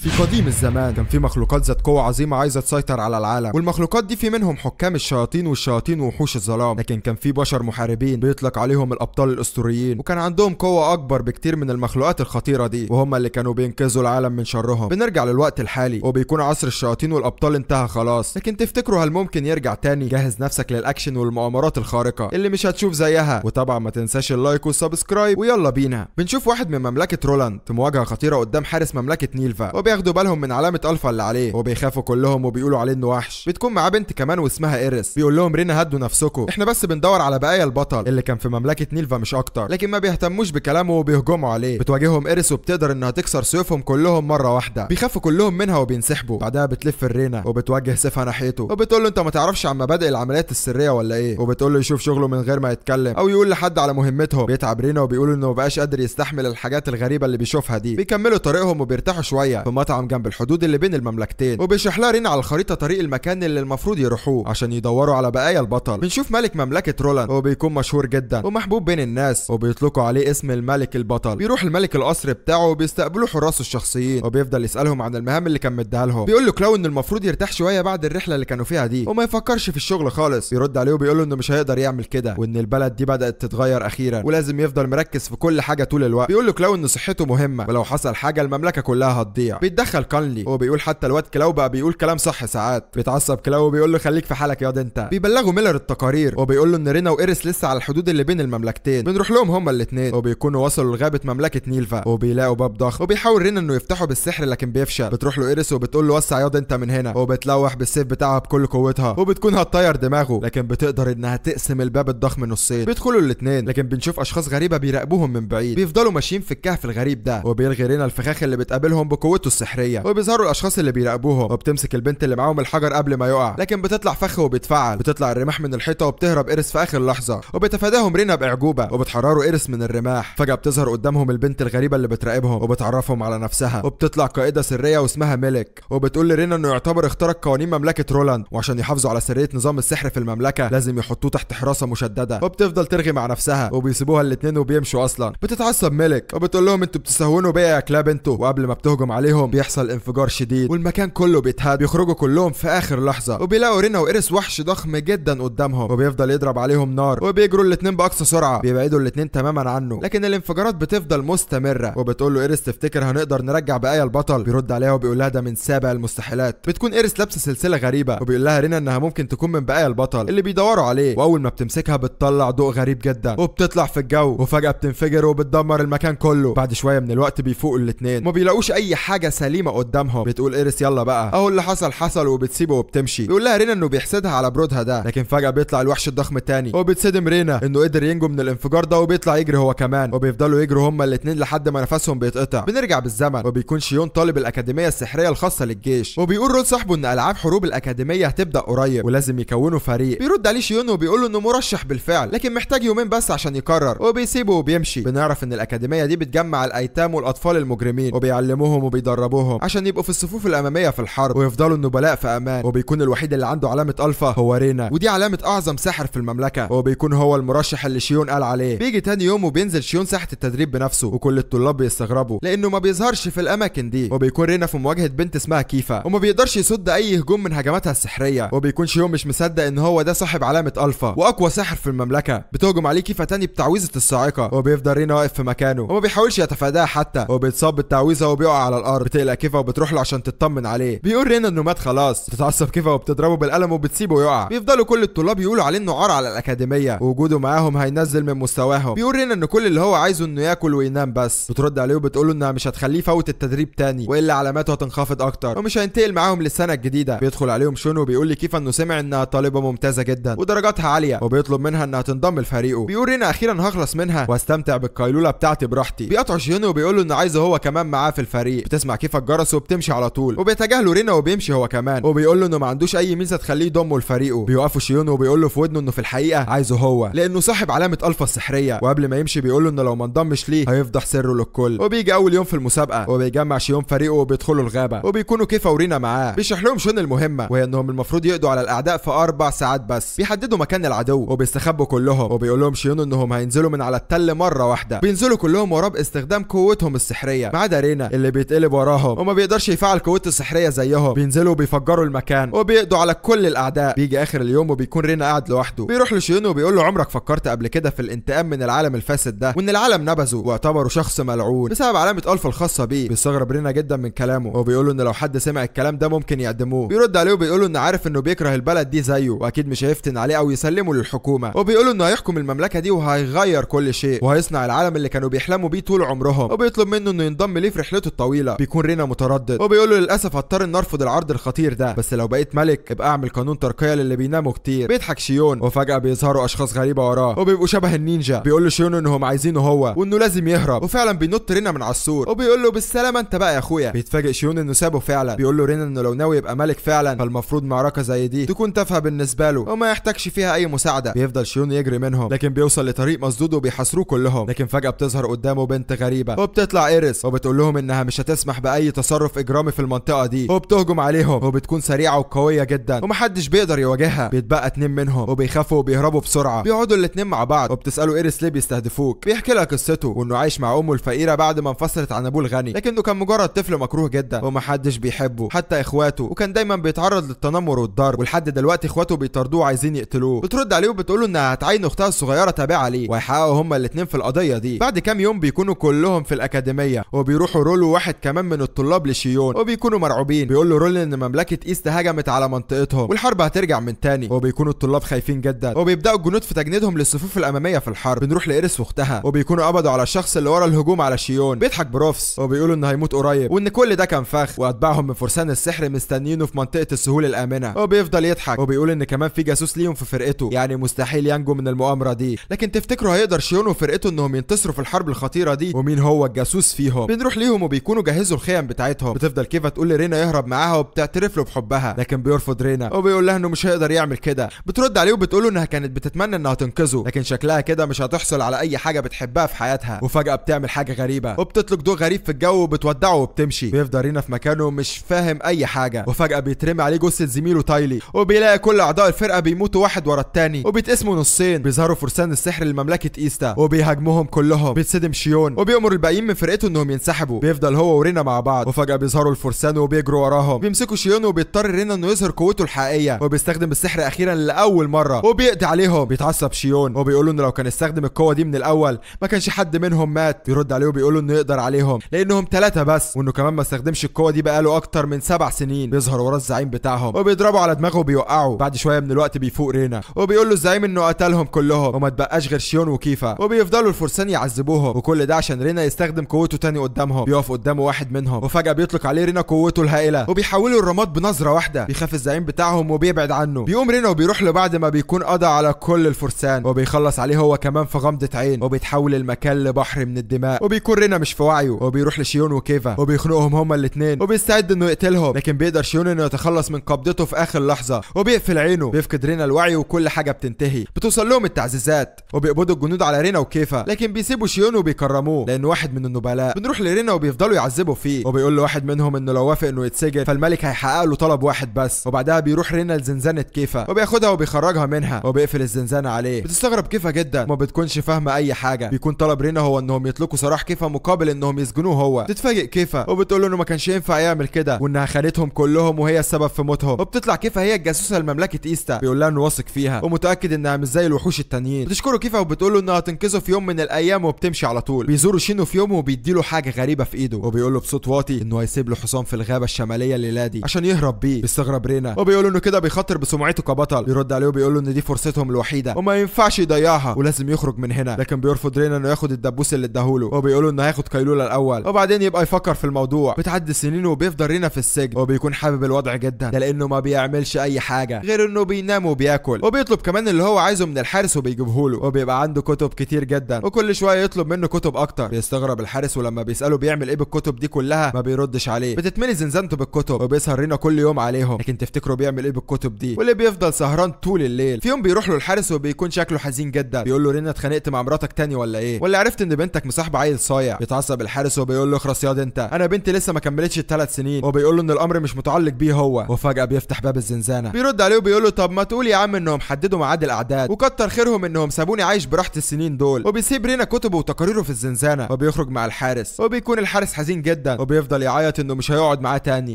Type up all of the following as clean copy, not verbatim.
في قديم الزمان كان في مخلوقات ذات قوة عظيمة عايزة تسيطر على العالم، والمخلوقات دي في منهم حكام الشياطين والشياطين ووحوش الظلام، لكن كان في بشر محاربين بيطلق عليهم الأبطال الأسطوريين، وكان عندهم قوة أكبر بكتير من المخلوقات الخطيرة دي، وهم اللي كانوا بينقذوا العالم من شرهم. بنرجع للوقت الحالي وبيكون عصر الشياطين والأبطال انتهى خلاص، لكن تفتكروا هل ممكن يرجع تاني؟ جهز نفسك للأكشن والمؤامرات الخارقة اللي مش هتشوف زيها، وطبعا ما تنساش اللايك والسبسكرايب، ويلا بينا. بنشوف واحد من مملكة رولاند في مواجهة خطيرة قدام حارس مملكة نيلفا، وبياخدوا بالهم من علامة الفا اللي عليه، وبيخافوا كلهم وبيقولوا عليه انه وحش. بتكون معاه بنت كمان واسمها ايريس، بيقول لهم رينا هدوا نفسكم، احنا بس بندور على بقايا البطل اللي كان في مملكة نيلفا مش اكتر، لكن ما بيهتموش بكلامه وبيهجموا عليه. بتواجههم ايريس وبتقدر انها تكسر سيوفهم كلهم مرة واحدة، بيخافوا كلهم منها وبينسحبوا. بعدها بتلف رينا وبتوجه سيفها ناحيته، وبتقول له انت ما تعرفش عن مبادئ العمليات السرية ولا ايه، وبتقول له يشوف شغله من غير ما يتكلم او يقول لحد على مهمتهم. بيتعب رينا وبيقول انه مبقاش قادر يستحمل الحاجات الغريبة اللي بيشوفها دي. بيكملوا طريقهم وبيرتاحوا شوية في مطعم جنب الحدود اللي بين المملكتين، وبيشرح لها رينا على الخريطة طريق المكان اللي المفروض يروحوه عشان يدوروا على بقايا البطل. بنشوف ملك مملكة رولاند، هو بيكون مشهور جدا ومحبوب بين الناس، وبيطلقوا عليه اسم الملك البطل. بيروح الملك القصر بتاعه وبيستقبلوه حراسه الشخصيين، وبيفضل يسألهم عن المهام اللي كان مديها لهم. بيقول له كلاو ان المفروض يرتاح شوية بعد الرحلة اللي كانوا فيها دي وما يفكرش في الشغل خالص. بيرد عليه وبيقول له انه مش هيقدر يعمل كده، وان البلد دي بدأت تتغير اخيرا ولازم يفضل مركز في كل حاجة طول الوقت. بيقول له كلاو ان صحته مهمة ولو حصل حاجة المملكة كلها هتضيع. بيتدخل كانلي وبيقول حتى الواد كلاو بقى بيقول كلام صح ساعات. بيتعصب كلاو وبيقول له خليك في حالك يا واد انت. بيبلغوا ميلر التقارير وبيقول له ان رينا وايريس لسه على الحدود اللي بين المملكتين. بنروح لهم هما الاثنين وبيكونوا وصلوا لغابة مملكة نيلفا، وبيلاقوا باب ضخم وبيحاول رينا انه يفتحه بالسحر لكن بيفشل. بتروح له ايريس وبتقول له وسع يا واد انت من هنا، وبتلوح بالسيف بتاعها بكل قوتها وبتكون هتطير دماغه، لكن بتقدر انها تقسم الباب الضخم نصين. بيدخلوا الاثنين لكن بنشوف اشخاص غريبة بيراقبوهم من بعيد. بيفضلوا ماشيين في الكهف الغريب ده، وبيلغي رينا الفخاخ اللي بتقابلهم بقوته السحرية، وبيظهروا الاشخاص اللي بيراقبوهم، وبتمسك البنت اللي معاهم الحجر قبل ما يقع، لكن بتطلع فخ وبيتفعل. بتطلع الرماح من الحيطة وبتهرب ايريس في اخر لحظة، وبتفاداهم رينا باعجوبة وبتحرروا ايريس من الرماح. فجأة بتظهر قدامهم البنت الغريبة اللي بتراقبهم وبتعرفهم على نفسها، وبتطلع قائدة سرية واسمها ميلك، وبتقول لرينا انه يعتبر اخترق قوانين مملكة رولاند، وعشان يحافظوا على سرية نظام السحر في المملكة لازم يحطوه تحت حراسة مشددة. وبتفضل ترغي مع نفسها وبيسيبوها الاثنين وبيمشوا اصلا. بتتعصب ميلك وبتقول لهم انتوا بتستهونوا بيا يا كلاب انتوا، وقبل ما بتهجم عليهم بيحصل انفجار شديد والمكان كله بيتهد. بيخرجوا كلهم في اخر لحظة وبيلاقوا رينا وايريس وحش ضخم جدا قدامهم، وبيفضل يضرب عليهم نار، وبيجروا الاثنين باقصى سرعة. بيبعدوا الاثنين تماما عنه، لكن الانفجارات بتفضل مستمرة. وبتقول له ايريس تفتكر هنقدر نرجع بقايا البطل؟ بيرد عليها وبيقول لها ده من سابع المستحيلات. بتكون ايريس لابسه سلسلة غريبة، وبيقول لها رينا انها ممكن تكون من بقايا البطل اللي بيدوروا عليه، واول ما بتمسكها بتطلع ضوء غريب جدا وبتطلع في الجو، وفجأة بتنفجر وبتدمر المكان كله. بعد شوية من الوقت بيفوقوا الاثنين، ما بيلاقوش اي حاجة سليمة قدامهم. بتقول ايريس يلا بقى اهو اللي حصل حصل، وبتسيبه وبتمشي. بيقول لها رينا انه بيحسدها على برودها ده، لكن فجأة بيطلع الوحش الضخم التاني، وبتصدم رينا انه قدر ينجو من الانفجار ده، وبيطلع يجري هو كمان، وبيفضلوا يجروا هما الاثنين لحد ما نفسهم بيتقطع. بنرجع بالزمن وبيكون شيون طالب الاكاديمية السحرية الخاصة للجيش، وبيقول رول صاحبه ان العاب حروب الاكاديمية هتبدأ قريب ولازم يكونوا فريق. بيرد عليه شيون وبيقول له انه مرشح بالفعل لكن محتاج يومين بس عشان يقرر، وبيسيبه وبيمشي. بنعرف ان الاكاديمية دي بتجمع الايتام والاطفال المجرمين وبيعلموهم وبيدربوهم عشان يبقوا في الصفوف الامامية في الحرب ويفضلوا النبلاء في امان. وبيكون الوحيد اللي عنده علامة الفا هو رينا، ودي علامة اعظم ساحر في المملكة، وبيكون هو المرشح اللي شيون قال عليه. بيجي تاني يوم وبينزل شيون ساحة التدريب بنفسه، وكل الطلاب بيستغربوا لانه ما بيظهرش في الاماكن دي. وبيكون رينا في مواجهة بنت اسمها كيفا، وما بيقدرش يصد اي هجوم من هجماتها السحرية. وبيكون شيون مش مصدق ان هو ده صاحب علامة الفا واقوى ساحر في المملكة. بتهجم عليه كيفا تاني بتعويذة الصاعقة، وبيفضل رينا واقف في مكانه وما بيحاولش يتفاداها حتى، وبيتصاب بالتعويذة وبيقع على الارض. بتقلق كيفا وبتروح له عشان تطمن عليه. بيقول رينا انه مات خلاص. بتتعصب كيفا وبتضربه بالقلم وبتسيبه يقع. بيفضلوا كل الطلاب يقولوا عليه انه عار على الاكاديمية، ووجوده معاهم هينزل من مستواهم. بيقول رينا ان كل اللي هو عايزه انه ياكل وينام بس. بترد عليه وبتقول له انها مش هتخليه يفوت التدريب تاني والا علاماته هتنخفض اكتر ومش هينتقل معاهم للسنة الجديدة. بيدخل عليهم شون وبيقول لكيفا انه سمع انها طالبة ممتازة جدا ودرجاتها عالية، وبيطلب منها انها تنضم لفريقه. بيقول رينا اخيرا هخلص منها واستمتع بالقيلولة بتاعتي براحتي. بيقطع شون وبيقول له انه عايزه هو كمان معاه في الفريق. بتسمع كيفا الجرس وبتمشي على طول، وبيتجاهلوا رينا وبيمشي هو كمان، وبيقول له انه ما عندوش اي ميزة تخليه يضمه لفريقه. بيوقفوا شيون وبيقول له في ودنه انه في الحقيقة عايزه هو لانه صاحب علامة الفا السحرية، وقبل ما يمشي بيقول له انه لو ما انضمش ليه هيفضح سره للكل. وبيجي اول يوم في المسابقة وبيجمع شيون فريقه وبيدخلوا الغابة، وبيكونوا كيفا ورينا معاه. بيشرح لهم شون المهمة وهي انهم المفروض يقضوا على الاعداء في 4 ساعات بس. بيحددوا مكان العدو وبيستخبوا كلهم، وبيقول لهم شيون انهم هينزلوا من على التل مرة واحدة. بينزلوا كلهم وراه باستخدام قوتهم السحرية ما عدا رينا اللي بيتقلب وراه وراهم وما بيقدرش يفعل قوته السحريه زيهم. بينزلوا وبيفجروا المكان وبيقضوا على كل الاعداء. بيجي اخر اليوم وبيكون رينا قاعد لوحده. بيروح لشيون وبيقول له عمرك فكرت قبل كده في الانتقام من العالم الفاسد ده، وان العالم نبذه واعتبره شخص ملعون بسبب علامه الف الخاصه بيه؟ بيستغرب رينا جدا من كلامه وبيقول له ان لو حد سمع الكلام ده ممكن يعدموه. بيرد عليه وبيقول له ان عارف انه بيكره البلد دي زيه واكيد مش هيفتن عليه او يسلمه للحكومه. وبيقول له انه هيحكم المملكه دي وهيغير كل شيء وهيصنع العالم اللي كانوا بيحلموا بيه طول عمرهم. وبيطلب منه انه ينضم ليه في رحلته الطويله. بيكون رينا متردد وبيقول له للاسف هضطر ان ارفض العرض الخطير ده، بس لو بقيت ملك ابقى اعمل قانون ترقيه للي بيناموا كتير. بيضحك شيون وفجاه بيظهروا اشخاص غريبه وراه وبيبقوا شبه النينجا. بيقول له شيون انهم عايزينه هو وانه لازم يهرب، وفعلا بينط رينا من على السور وبيقول له بالسلامه انت بقى يا اخويا. بيتفاجئ شيون انه سابه فعلا. بيقول له رينا انه لو ناوي يبقى ملك فعلا فالمفروض معركه زي دي تكون تافهه بالنسبه له وما يحتاجش فيها اي مساعده. بيفضل شيون يجري منهم لكن بيوصل لطريق مسدود وبيحاصروه كلهم. لكن فجاه بتظهر قدامه بنت غريبه وبتطلع ايريس وبتقول لهم انها مش هتسمح باي تصرف اجرامي في المنطقه دي وبتهجم عليهم وبتكون سريعه وقويه جدا ومحدش بيقدر يواجهها. بيتبقى 2 منهم وبيخافوا وبيهربوا بسرعه. بيقعدوا الاتنين مع بعض وبتساله ايريس ليه بيستهدفوك. بيحكي لها قصته وانه عايش مع امه الفقيره بعد ما انفصلت عن ابوه الغني، لكنه كان مجرد طفل مكروه جدا ومحدش بيحبه حتى اخواته، وكان دايما بيتعرض للتنمر والضرب ولحد دلوقتي اخواته بيطاردوه وعايزين يقتلوه. بترد عليه وبتقول له انها هتعين اختها الصغيره تابعه ليه وهيحققوا هما الاتنين في القضيه دي. بعد كام يوم بيكونوا كلهم في الاكاديميه وبيروحوا رول وواحد كمان من الطلاب لشيون وبيكونوا مرعوبين. بيقول له رول ان مملكه ايست هجمت على منطقتهم والحرب هترجع من تاني وبيكونوا الطلاب خايفين جدا وبيبداوا الجنود في تجنيدهم للصفوف الاماميه في الحرب. بنروح لايريس واختها وبيكونوا قبضوا على الشخص اللي ورا الهجوم على شيون. بيضحك بروفس وبيقولوا انه هيموت قريب وان كل ده كان فخ واتباعهم من فرسان السحر مستنيينه في منطقه السهول الامنه. وبيفضل يضحك وبيقول ان كمان في جاسوس ليهم في فرقته، يعني مستحيل ينجو من المؤامره دي. لكن تفتكروا هيقدر شيون وفرقته انهم ينتصروا في الحرب الخطيره دي؟ ومين هو الجاسوس فيهم؟ بنروح ليهم وبيكونوا جهزوا الخيم بتاعتهم. بتفضل كيفا تقول لرينا يهرب معاها وبتعترف له بحبها لكن بيرفض رينا وبيقول لها انه مش هيقدر يعمل كده. بترد عليه وبتقول له انها كانت بتتمنى انها تنقذه لكن شكلها كده مش هتحصل على اي حاجه بتحبها في حياتها. وفجاه بتعمل حاجه غريبه وبتطلق ضوء غريب في الجو وبتودعه وبتمشي. بيفضل رينا في مكانه مش فاهم اي حاجه وفجاه بيترمي عليه جثه زميله تايلي وبيلاقي كل اعضاء الفرقه بيموتوا واحد ورا التاني وبيتقسموا نصين. بيظهروا فرسان السحر لمملكه ايستا وبيهاجموهم كلهم. بيتصدم شيون وبيأمر الباقيين من فرقته انهم ينسحبوا. بيفضل هو ورينا مع بعض وفجاه بيظهروا الفرسان وبيجروا وراهم. بيمسكوا شيون وبيضطر رينا انه يظهر قوته الحقيقيه وبيستخدم السحر اخيرا لاول مره وبيقضي عليهم. بيتعصب شيون وبيقول له انه لو كان استخدم القوه دي من الاول ما كانش حد منهم مات. بيرد عليه وبيقول له انه يقدر عليهم لانهم 3 بس وانه كمان ما استخدمش القوه دي بقاله اكتر من 7 سنين. بيظهر ورا الزعيم بتاعهم وبيضربوا على دماغه وبيوقعوا. بعد شويه من الوقت بيفوق رينا وبيقول له الزعيم انه قتلهم كلهم وما تبقاش غير شيون وكيفا. وبيفضلوا الفرسان يعذبوهم وكل ده عشان رينا يستخدم قوته تاني قدامهم. بيقف قدامه واحد منهم وفجاه بيطلق عليه رينا قوته الهائله وبيحولوا الرماد بنظره واحده. بيخاف الزعيم بتاعهم وبيبعد عنه. بيقوم رينا وبيروح له بعد ما بيكون قضى على كل الفرسان وبيخلص عليه هو كمان في غمضه عين وبيتحول المكان لبحر من الدماء. وبيكون رينا مش في وعيه وبيروح لشيون وكيفا وبيخنقهم هما الاثنين وبيستعد انه يقتلهم لكن بيقدر شيون انه يتخلص من قبضته في اخر لحظه وبيقفل عينه. بيفقد رينا الوعي وكل حاجه بتنتهي. بتوصل لهم التعزيزات وبيقبضوا الجنود على رينا وكيفا لكن بيسيبوا شيون وبيكرموه لانه واحد من النبلاء. بنروح لرينا وبيفضلوا يعذبوا فيه وبيقول له واحد منهم انه لو وافق انه يتسجن فالملك هيحقق له طلب واحد بس. وبعدها بيروح رينا لزنزانه كيفا وبياخدها وبيخرجها منها وبيقفل الزنزانه عليه. بتستغرب كيفا جدا وما بتكونش فاهمه اي حاجه. بيكون طلب رينا هو انهم يطلقوا سراح كيفا مقابل انهم يسجنوه هو. تتفاجئ كيفا وبتقول له انه ما كانش ينفع يعمل كده وانها خانتهم كلهم وهي السبب في موتهم. وبتطلع كيفا هي الجاسوسه لمملكه ايستا. بيقول لها انه واثق فيها ومتاكد انها مش زي الوحوش التانيين. بتشكره كيفا وبتقول له انها هتنقذه في يوم من الايام وبتمشي على طول. بيزوروا شينو في يوم وبيديله حاجه غريبه في ايده وبيقول له بصوت واطي انه هيسيب له حصان في الغابه الشماليه الليله دي عشان يهرب بيه. بيستغرب رينا وبيقول له انه كده بيخاطر بسمعته كبطل. بيرد عليه وبيقول له ان دي فرصتهم الوحيده وما ينفعش يضيعها ولازم يخرج من هنا. لكن بيرفض رينا انه ياخد الدبوس اللي اداهوله وبيقول له انه هياخد قيلوله الاول وبعدين يبقى يفكر في الموضوع. بتعدي سنين وبيفضل رينا في السجن وبيكون حابب الوضع جدا ده لانه ما بيعملش اي حاجه غير انه بينام وبياكل. وبيطلب كمان اللي هو عايزه من الحارس وبيجيبه له وبيبقى عنده كتب كتير جدا وكل شويه يطلب منه كتب اكتر. بيستغرب الحارس ولما بيساله بيعمل ايه بالكتب دي كلها ما بيردش عليه. بتتملي زنزانته بالكتب وبيسهر رينا كل يوم عليهم لكن تفتكروا بيعمل ايه بالكتب دي واللي بيفضل سهران طول الليل. في يوم بيروح له الحارس وبيكون شكله حزين جدا. بيقول له رينا اتخانقت مع مراتك تاني ولا ايه ولا عرفت ان بنتك مصاحبه عيل صايع؟ بيتعصب الحارس وبيقول له اخرس ياض انت، انا بنتي لسه ما كملتش ال3 سنين. وبيقول له ان الامر مش متعلق بيه هو. وفجاه بيفتح باب الزنزانه. بيرد عليه وبيقول له طب ما تقول يا عم انهم حددوا ميعاد الاعداد وكتر خيرهم انهم سابوني عايش براحه السنين دول. وبيسيب رينا كتبه وتقاريره في الزنزانه وبيخرج مع الحارس وبيكون الحارس حزين جدا وبيفضل يعيط انه مش هيقعد معاه تاني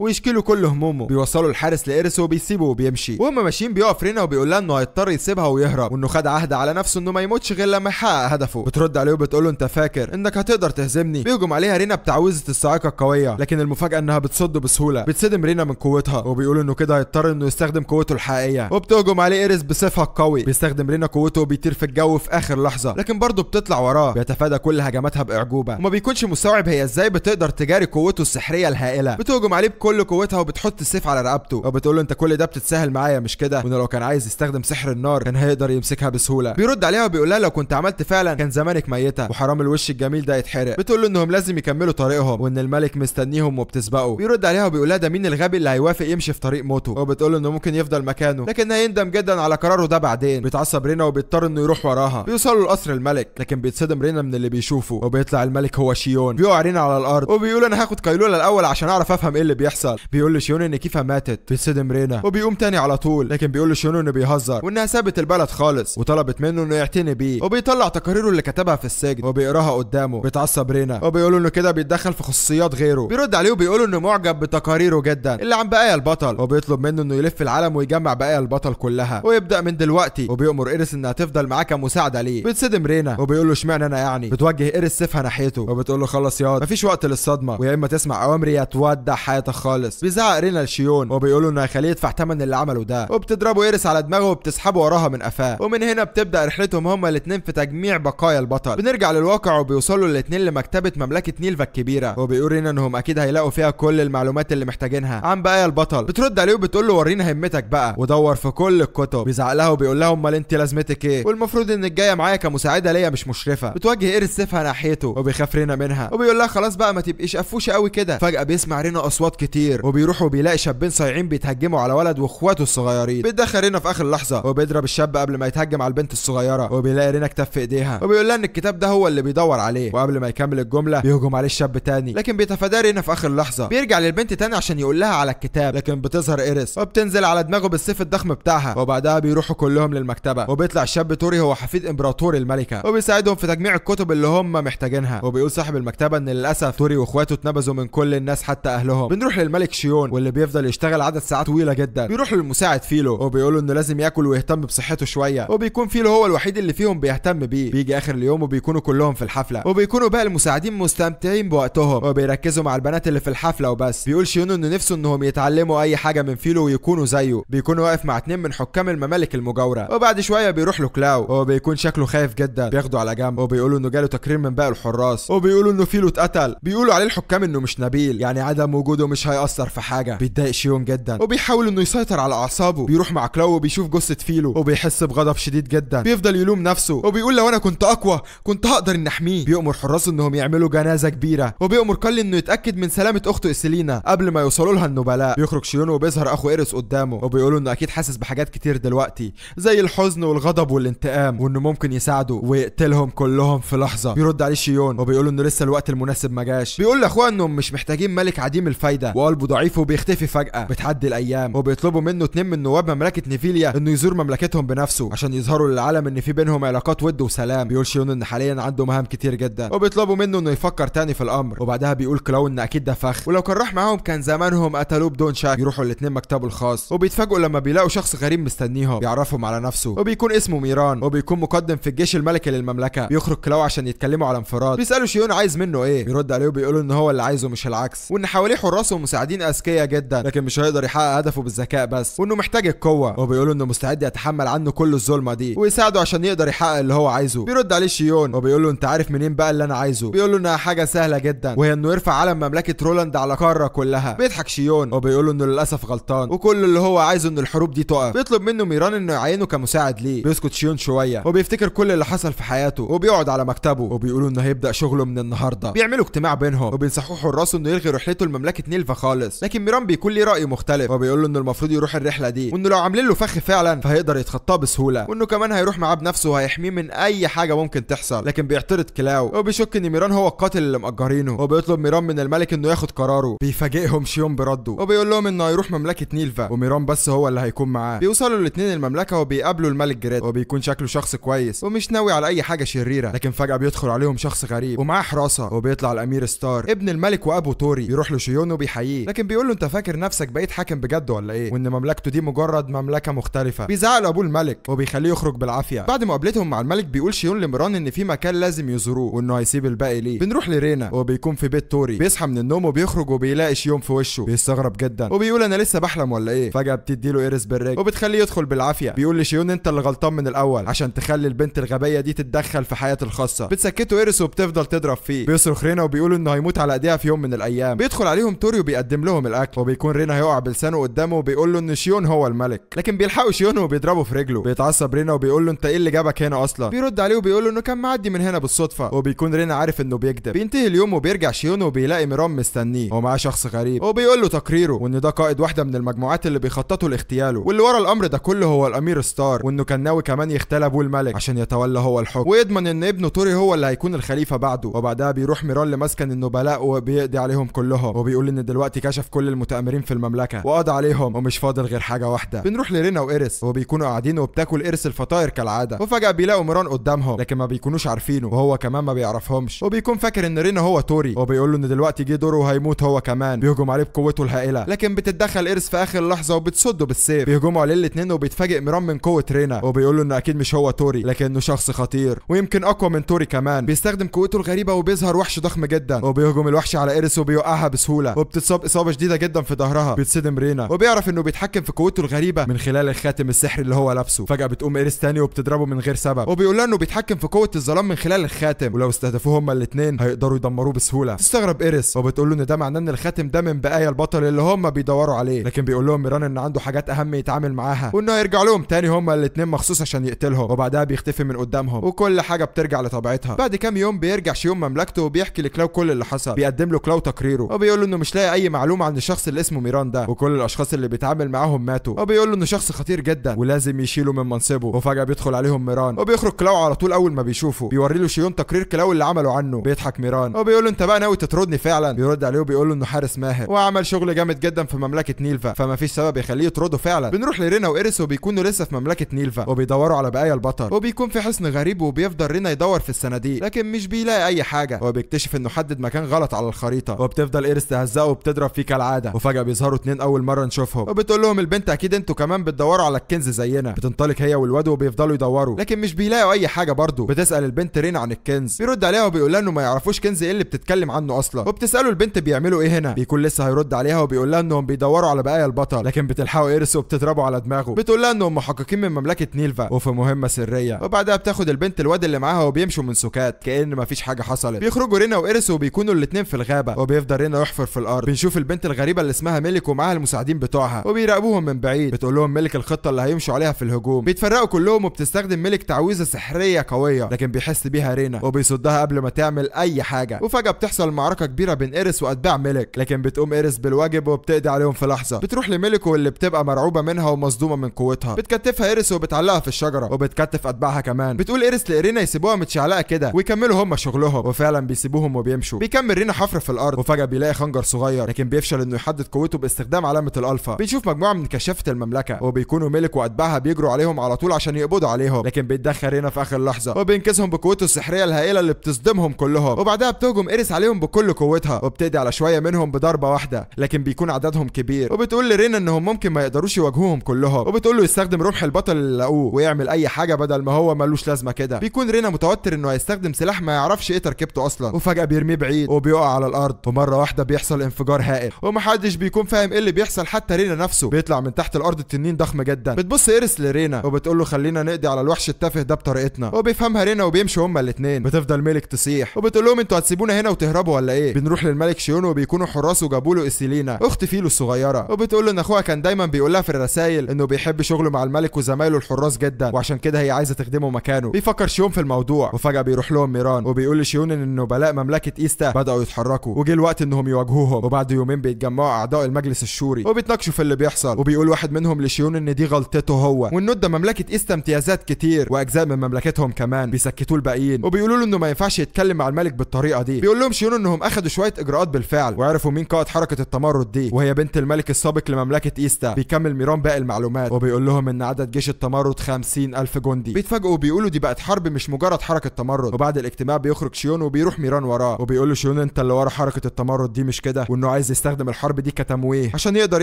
ويشكي له كل همومه. بيوصلوا الحارس لإيريس وبيسيبه وبيمشي، وهم ماشيين بيقف رينا وبيقول لها انه هيضطر يسيبها ويهرب، وانه خد عهد على نفسه انه ما يموتش غير لما يحقق هدفه. بترد عليه وبتقول له انت فاكر انك هتقدر تهزمني؟ بيهجم عليها رينا بتعويذه الصاعقه القويه، لكن المفاجاه انها بتصد بسهوله. بتصدم رينا من قوتها وبيقول انه كده هيضطر انه يستخدم قوته الحقيقيه، وبتهجم عليه إيريس بسيفها القوي. بيستخدم رينا قوته وبيطير في الجو في اخر لحظه، لكن برضه بتطلع وراه. بيتفادى كل هجماتها باعجوبه وما بيكونش مستوعب هي ازاي بتقدر تجاري قوته السحريه الهائله. بتهجم عليه بكل قوتها وبتحط السيف على رقبته وبتقول له انت كل ده بتتساهل معايا مش كده؟ وانه لو كان عايز يستخدم سحر النار كان هيقدر يمسكها بسهوله. بيرد عليها وبيقول لها لو كنت عملت فعلا كان زمانك ميته وحرام الوش الجميل ده يتحرق. بتقول له انهم لازم يكملوا طريقهم وان الملك مستنيهم وبتسبقه. بيرد عليها وبيقول لها ده مين الغبي اللي هيوافق يمشي في طريق موته؟ وبتقول له انه ممكن يفضل مكانه لكن هيندم جدا على قراره ده بعدين. بيتعصب رينا وبيضطر انه يروح وراها. بيوصلوا لقصر الملك لكن بيتصدم رينا من اللي بيشوفه وبيطلع الملك هو شيون. بيقع رينا على الارض وبيقول انا هاخد قيلوله الاول عشان اعرف افهم ايه اللي بيحصل. بيقول له شيون ان كيفها ماتت. بيتصدم رينا وبيقوم تاني على طول، لكن بيقول له شيون انه بيهزر وانها سابت البلد خالص وطلبت منه انه يعتني بيه. وبيطلع تقاريره اللي كتبها في السجن وبيقراها قدامه. بيتعصب رينا وبيقول له انه كده بيتدخل في خصوصيات غيره. بيرد عليه وبيقول انه معجب بتقاريره جدا اللي عن بقايا البطل، وبيطلب منه انه يلف العالم ويجمع بقايا البطل كلها ويبدا من دلوقتي. وبيأمر إيريس انها تفضل معاه كمساعده ليه. بتصدم رينا وبيقول له اشمعنى انا يعني؟ بتوجه إيريس سيفها ناحيته وبتقول له خلص ياض مفيش وقت للصدمه، ويا اما تسمع اوامري يا تودع حياتك خالص. بيزعق رينا لشيون وبيقول له انه هيخليه يدفع ثمن اللي عمله ده، وبتضربه إيريس على دماغه وبتسحبه وراها من قفاه. ومن هنا بتبدا رحلتهم هما الاثنين في تجميع بقايا البطل. بنرجع للواقع وبيوصلوا الاثنين لمكتبه مملكه نيلفا الكبيره، وبيقول رينا انهم اكيد هيلاقوا فيها كل المعلومات اللي محتاجينها عن بقايا البطل. بترد عليه وبتقول له ورينا همتك بقى ودور في كل الكتب. بيزعق لها وبيقول لها امال انت لازمتك ايه؟ والمفروض انك جايه معايا كمساعده ليا مش مشرفه. بتوجه إيريس سيفها ناحيته وبيخاف رينا منها وبيقول لها خلاص بقى ما تبقيش قفوشه قوي كده. فجاه بيسمع رينا اصوات كتير وبيروح وبيلاقي شابين صايعين بيتهجموا على ولد واخواته الصغيرين. بيتدخل رينا في اخر لحظه وبيضرب الشاب قبل ما يتهجم على البنت الصغيره، وبيلاقي رينا كتاب في ايديها وبيقول لها ان الكتاب ده هو اللي بيدور عليه. وقبل ما يكمل الجمله بيهجم عليه الشاب تاني لكن بيتفاداه رينا في اخر لحظه. بيرجع للبنت تاني عشان يقول لها على الكتاب لكن بتظهر إيريس وبتنزل على دماغه بالسيف الضخم بتاعها. وبعدها بيروحوا كلهم للمكتبه وبيطلع الشاب توري هو حفيد امبراطور الملكه وبيساعدهم في تجميع الكتب اللي هم محتاجينها. وبيقول صاحب المكتبه ان للاسف توري واخواته اتنبذوا من كل الناس حتى اهلهم. بنروح للملك شيون واللي بيفضل يشتغل عدد ساعات طويله جدا. بيروح للمساعد فيلو وبيقول انه لازم ياكل ويهتم بصحته شويه، وبيكون فيلو هو الوحيد اللي فيهم بيهتم بيه. بيجي اخر اليوم وبيكونوا كلهم في الحفله وبيكونوا باقي المساعدين مستمتعين بوقتهم وبيركزوا مع البنات اللي في الحفله وبس. بيقول شيون انه نفسه انهم يتعلموا اي حاجه من فيلو ويكونوا زيه. بيكون واقف مع 2 من حكام الممالك المجاوره، وبعد شويه بيروح له كلاو وبيكون شكله خايف جدا. بياخده على جنب وبيقولوا انه جاله تقرير من باقي الحراس وبيقولوا انه فيلو اتقتل. بيقولوا عليه الحكام انه مش نبيل، يعني عدم وجوده مش هيأثر في حاجه. بيتضايق شيون جدا وبيحاول انه يسيطر على اعصابه. بيروح مع كلاو وبيشوف جثه فيلو وبيحس بغضب شديد جدا. بيفضل يلوم نفسه وبيقول لو انا كنت اقوى كنت هقدر ان احميه. بيأمر حراسه انهم يعملوا جنازه كبيره وبيأمر كالي انه يتاكد من سلامه اخته إسيلينا قبل ما يوصلوا لها النبلاء. بيخرج شيون وبيظهر اخو إيريس قدامه وبيقولوا انه اكيد حاسس بحاجات كتير دلوقتي زي الحزن والغضب والانتقام وانه ممكن يساعده ويقتلهم كلهم في لحظه. بيرد عليه شيون وبيقول انه لسه الوقت المناسب ما جاش. بيقول لاخوه انهم مش محتاجين ملك عديم الفايده وقلبه ضعيف وبيختفي فجاه. بتعدي الايام وبيطلبوا منه 2 من نواب مملكه نيفيليا انه يزور مملكتهم بنفسه عشان يظهروا للعالم ان في بينهم علاقات ود وسلام. بيقول شيون ان حاليا عنده مهام كتير جدا وبيطلبوا منه انه يفكر تاني في الامر. وبعدها بيقول كلاو ان اكيد ده فخ ولو كان راح معاهم كان زمانهم قتلوه بدون شك. يروحوا الاثنين مكتبه الخاص وبيتفاجئوا لما بيلاقوا شخص غريب مستنيهم بيعرفهم على نفسه وبيكون اسمه ميران وبيكون مقدم في الجيش الملكي للمملكه. بيخرج كلاو عشان يتكلموا على انفراد. بيسالوا شيون عايز منه ايه. بيرد عليه وبيقولوا ان هو اللي عايزه مش العكس، وان حواليه حراس ومساعدين اذكياء جدا لكن مش هيقدر يحقق هدفه بالذكاء بس، وانه محتاج القوه. وبيقولوا انه مستعد يتحمل عنه كل الظلمه دي ويساعده عشان يقدر يحقق اللي هو عايزه. بيرد عليه شيون وبيقول له انت عارف منين بقى اللي انا عايزه؟ بيقول له انها حاجه سهله جدا وهي انه يرفع علم مملكه رولاند على القاره كلها. بيضحك شيون وبيقول له انه للاسف غلطان وكل اللي هو عايزه ان الحروب دي تقف. بيطلب منه ميران انه يعينه كمساعد ليه. بيسكت شيون شويه وبيفتكر كل اللي حصل في حياته وبيقعد على مكتبه وبيقولوا انه هيبدا شغله من النهارده. بيعملوا اجتماع بينهم وبينصحوا حراسه انه يلغي رحلته لمملكه نيلفا خالص، لكن ميران بيكون ليه راي مختلف وبيقول له انه المفروض يروح الرحله دي وانه لو عاملين له فخ فعلا فهيقدر يتخطاه بسهوله، وانه كمان هيروح معاه بنفسه وهيحميه من اي حاجه ممكن تحصل. لكن بيعترض كلاو وبيشك ان ميران هو القاتل اللي مأجرينه وبيطلب ميران من الملك انه ياخد قراره. بيفاجئهم شيون برده وبيقول لهم انه هيروح مملكه نيلفا وميران بس هو اللي هيكون معاه. بيوصلوا الاثنين المملكه وبيقابلوا الملك جريت وبيكون شكله شخص كويس ومش ناوي على اي حاجه شريره، لكن فجاه بيدخل عليهم شخص غريب ومعاه حراسه وبيطلع الامير ستار ابن الملك وابو توري. بيروح له شيون وبيحييه، لكن بيقول له انت فاكر نفسك بقيت حاكم بجد ولا ايه، وان مملكته دي مجرد مملكه مختلفه. بيزعق لابوه الملك وبيخليه يخرج بالعافيه. بعد مقابلتهم مع الملك بيقول شيون لميران ان في مكان لازم يزوروه وانه هيسيب الباقي ليه. بنروح لرينا وبيكون في بيت توري. بيصحى من النوم وبيخرج وبيلاقي شيون في وشه. بيستغرب جدا وبيقول انا لسه بحلم ولا ايه. فجاه بتدي له ايريس بالرجل وبتخليه يدخل بالعافيه. بيقول لشيون انت اللي غلطان من الاول عشان تخلي البنت الغبيه دي تتدخل في حياه الخاصه. بتسكته ايريس وبتفضل تضرب فيه. بيصرخ رينا وبيقول انه هيموت على ايديها في يوم من الايام. بيدخل عليهم توري وبيقدم لهم الاكل وبيكون رينا هيقع بلسانه قدامه وبيقول له ان شيون هو الملك، لكن بيلحقوا شيون وبيضربه في رجله. بيتعصب رينا وبيقول له انت ايه اللي جابك هنا اصلا. بيرد عليه وبيقول له انه كان معدي من هنا بالصدفه. وبيكون رينا عارف انه بيكذب. بينتهي اليوم وبيرجع شيون وبيلاقي ميران مستنيه ومعاه شخص غريب وبيقول له تقريره وان ده قائد واحده من المجموعات اللي بيخططوا لاغتياله، واللي ورا الامر ده كله هو الامير ستار، وانه كان ناوي كمان يغتال ابوه الملك عشان يتولى هو الحكم ويضمن ان ابنه توري هو اللي هيكون الخليفه بعده. وبعدها بيروح ميران لمسكن النبلاء وبيقضي عليهم كلهم وبيقول ان دلوقتي كشف كل المتآمرين في المملكه وقضى عليهم ومش فاضل غير حاجه واحده. بنروح لرينا وايريس وبيكونوا قاعدين وبتاكل ايريس الفطاير كالعاده، وفجاه بيلاقوا ميران قدامهم لكن ما بيكونوش عارفينه وهو كمان ما بيعرفهمش. وبيكون فاكر ان رينا هو توري وبيقول له ان دلوقتي جه دوره وهيموت هو كمان. بيهجم عليه بقوته الهائله لكن بتتدخل ايريس في اخر لحظه وبتصده بالسيف. بيهجموا عليه الاثنين وبيتفاجئ ميران من قوه رينا وبيقول له انه اكيد مش هو توري لكنه شخص خطير ويمكن اقوى من توري كمان. بيستخدم قوته الغريبه وبيظهر وحش ضخم جدا وبيهجم الوحش على ايريس وبيوقعها بسهوله وبتتصاب اصابه شديده جدا في ظهرها. بيتصدم رينا وبيعرف انه بيتحكم في قوته الغريبه من خلال الخاتم السحري اللي هو لابسه. فجاه بتقوم ايريس تاني وبتضربه من غير سبب وبيقول لها انه بيتحكم في قوه الظلام من خلال الخاتم ولو استهدفوه هما الاثنين هيقدروا يدمروه بسهوله. تستغرب ايريس وبتقول له ان ده معناه ان الخاتم ده من بقايا البطل اللي هما بيدوروا عليه، لكن بيقول لهم ميران ان عنده حاجات اهم يتعامل معاها وانه هيرجع لهم تاني هما الاثنين مخصوص عشان يقتلهم. وبعدها بيختفي من قدامهم وكل حاجه بترجع لطبيعتها. بعد كام يوم بيرجع شيون مملكته وبيحكي لكلاو كل اللي حصل. بيقدم له كلاو تقريره وبيقول له انه مش لاقي اي معلومه عن الشخص اللي اسمه ميران ده وكل الاشخاص اللي بيتعامل معاهم ماتوا. وبيقول له انه شخص خطير جدا ولازم يشيله من منصبه. وفجاه بيدخل عليهم ميران وبيخرج كلاو على طول اول ما بيشوفه. بيوري له شيون تقرير كلاو اللي عمله عنه. بيضحك ميران وبيقول له انت بقى ناوي تطردني فعلا. بيرد عليه وبيقول له انه حارس ماهر وعمل شغل جامد جدا في مملكه نيلفا فما فيش سبب يخليه يطرده فعلا. بنروح لرينا وايريس وبيكونوا لسه في مملكه نيلفا وبيدوروا على بقايا البطل وبيكون في حصن غريب وبيفضل رينا يدور في الصناديق لكن مش بيلاقي اي حاجه. وبيكتشف انه حدد مكان غلط على الخريطه وبتفضل ايريس تهزقه وبتضرب فيه كالعاده. وفجاه بيظهروا اتنين اول مره نشوفهم وبتقول لهم البنت اكيد انتوا كمان بتدوروا على الكنز زينا. بتنطلق هي والواد وبيفضلوا يدوروا لكن مش بيلاقوا اي حاجه برضه. بتسال البنت رينا عن الكنز. بيرد عليها وبيقول لها انه ما يعرفوش كنز ايه اللي بتتكلم عنه اصلا. وبتساله البنت بيعملوا ايه هنا. بيكون لسه هيرد عليها وبيقول لها انهم بيدوروا على بقايا البطل لكن بتلحقوا ايريس وبتضربه على دماغه. بتقول لها انهم محققين من مملكه نيلفا وفي مهمه سريه. وبعدها بتاخد البنت الواد اللي معاها وبيمشوا من سكات كأن مفيش حاجه حصلت. بيخرجوا رينا وايريس وبيكونوا الاثنين في الغابه وبيفضل رينا يحفر في الارض. بنشوف البنت الغريبه اللي اسمها ميلك ومعاها المساعدين بتوعها وبيراقبوهم من بعيد. بتقول لهم ميلك الخطه اللي هيمشوا عليها في الهجوم. بيتفرقوا كلهم وبتستخدم ميلك تعويذه سحريه قويه لكن بيحس بيها رينا وبيصدها قبل ما تعمل اي حاجه. وفجاه بتحصل معركه كبيره بين ايريس واتباع ميلك لكن بتقوم ايريس بالواجب وبتقضي عليهم في لحظه. بتروح لميلك واللي بتبقى مرعوبه منها ومصدومه من قوتها. بتكتفها ايريس وبتعلقها في الشجره وبتكتف اتباعها كمان. بتقول ايريس لرينا يسيبوها متشعلقه كده ويكملوا هم شغلهم وفعلا بيسيبوهم وبيمشوا. بيكمل رينا حفر في الارض وفجاه بيلاقي خنجر صغير لكن بيفشل انه يحدد قوته باستخدام علامه الالفا. بنشوف مجموعه من كشافه المملكه وبيكونوا ميلك واتباعها بيجروا عليهم على طول عشان يقبضوا عليهم لكن بيتدخل رينا في اخر لحظه وبينقذهم بقوته السحريه الهائله اللي بتصدمهم كلهم. وبعدها بتهجم ايريس عليهم بكل قوتها وبتقضي على شويه منهم بضربه واحده لكن بيكون عددهم كبير. وبتقول لرينا انهم ممكن ما يقدروش يواجهوهم كلهم وبتقول له يستخدم رمح البطل اللي لقوه ويعمل اي حاجه بدل ما هو ملوش لازمه كده. بيكون رينا متوتر انه هيستخدم سلاح ما يعرفش ايه تركيبته اصلا وفجاه بيرميه بعيد وبيقع على الارض ومره واحده بيحصل انفجار هائل ومحدش بيكون فاهم ايه اللي بيحصل حتى رينا نفسه. بيطلع من تحت الارض تنين ضخم جدا. بتبص ايريس لرينا وبتقول له خلينا نقضي على الوحش التافه ده بطريقتنا وبيفهمها رينا وبيمشوا هما الاثنين. بتفضل ميلك تصيح وبتقول لهم انتوا هتسيبونا هنا وتهربوا ولا ايه. بنروح للملك شيون وبيكونوا حراس وجابوا له اسيلينا اخت فيلو الصغيره وبتقول له ان اخوها كان دايما بيقول لها في الرسائل انه بيحب شغله مع الملك وزمايله الحراس جدا وعشان كده هي عايزه تخدمه مكانه. بيفكر شيون في الموضوع وفجاه بيروح لهم ميران وبيقول لشيون ان النبلاء مملكه ايستا بداوا يتحركوا وجه الوقت انهم يواجهوهم. وبعد يومين بيتجمعوا اعضاء المجلس الشوري وبيتناقشوا في اللي بيحصل. وبيقول واحد منهم لشيون ان دي غلطته هو وانه ادى مملكه ايستا امتيازات كتير واجزاء من مملكتهم كمان. بيسكتوا الباقيين وبيقولوا له انه ما ينفعش يتكلم مع الملك بالطريقه دي. بيقول لهم شيون انهم اخذوا شويه اجراءات بالفعل وعرفوا مين قائد حركه التمرد دي وهي بنت الملك السابق لمملكه ايستا. بيكمل ميران باقي المعلومات وبيقول لهم ان عدد جيش التمرد 50,000 جندي. بيتفاجئوا وبيقولوا دي بقت حرب مش مجرد حركه تمرد. وبعد الاجتماع بيخرج شيون وبيروح ميران وراه وبيقول له شيون انت اللي ورا حركه التمرد دي مش كده، وانه عايز يستخدم الحرب دي كتمويه عشان يقدر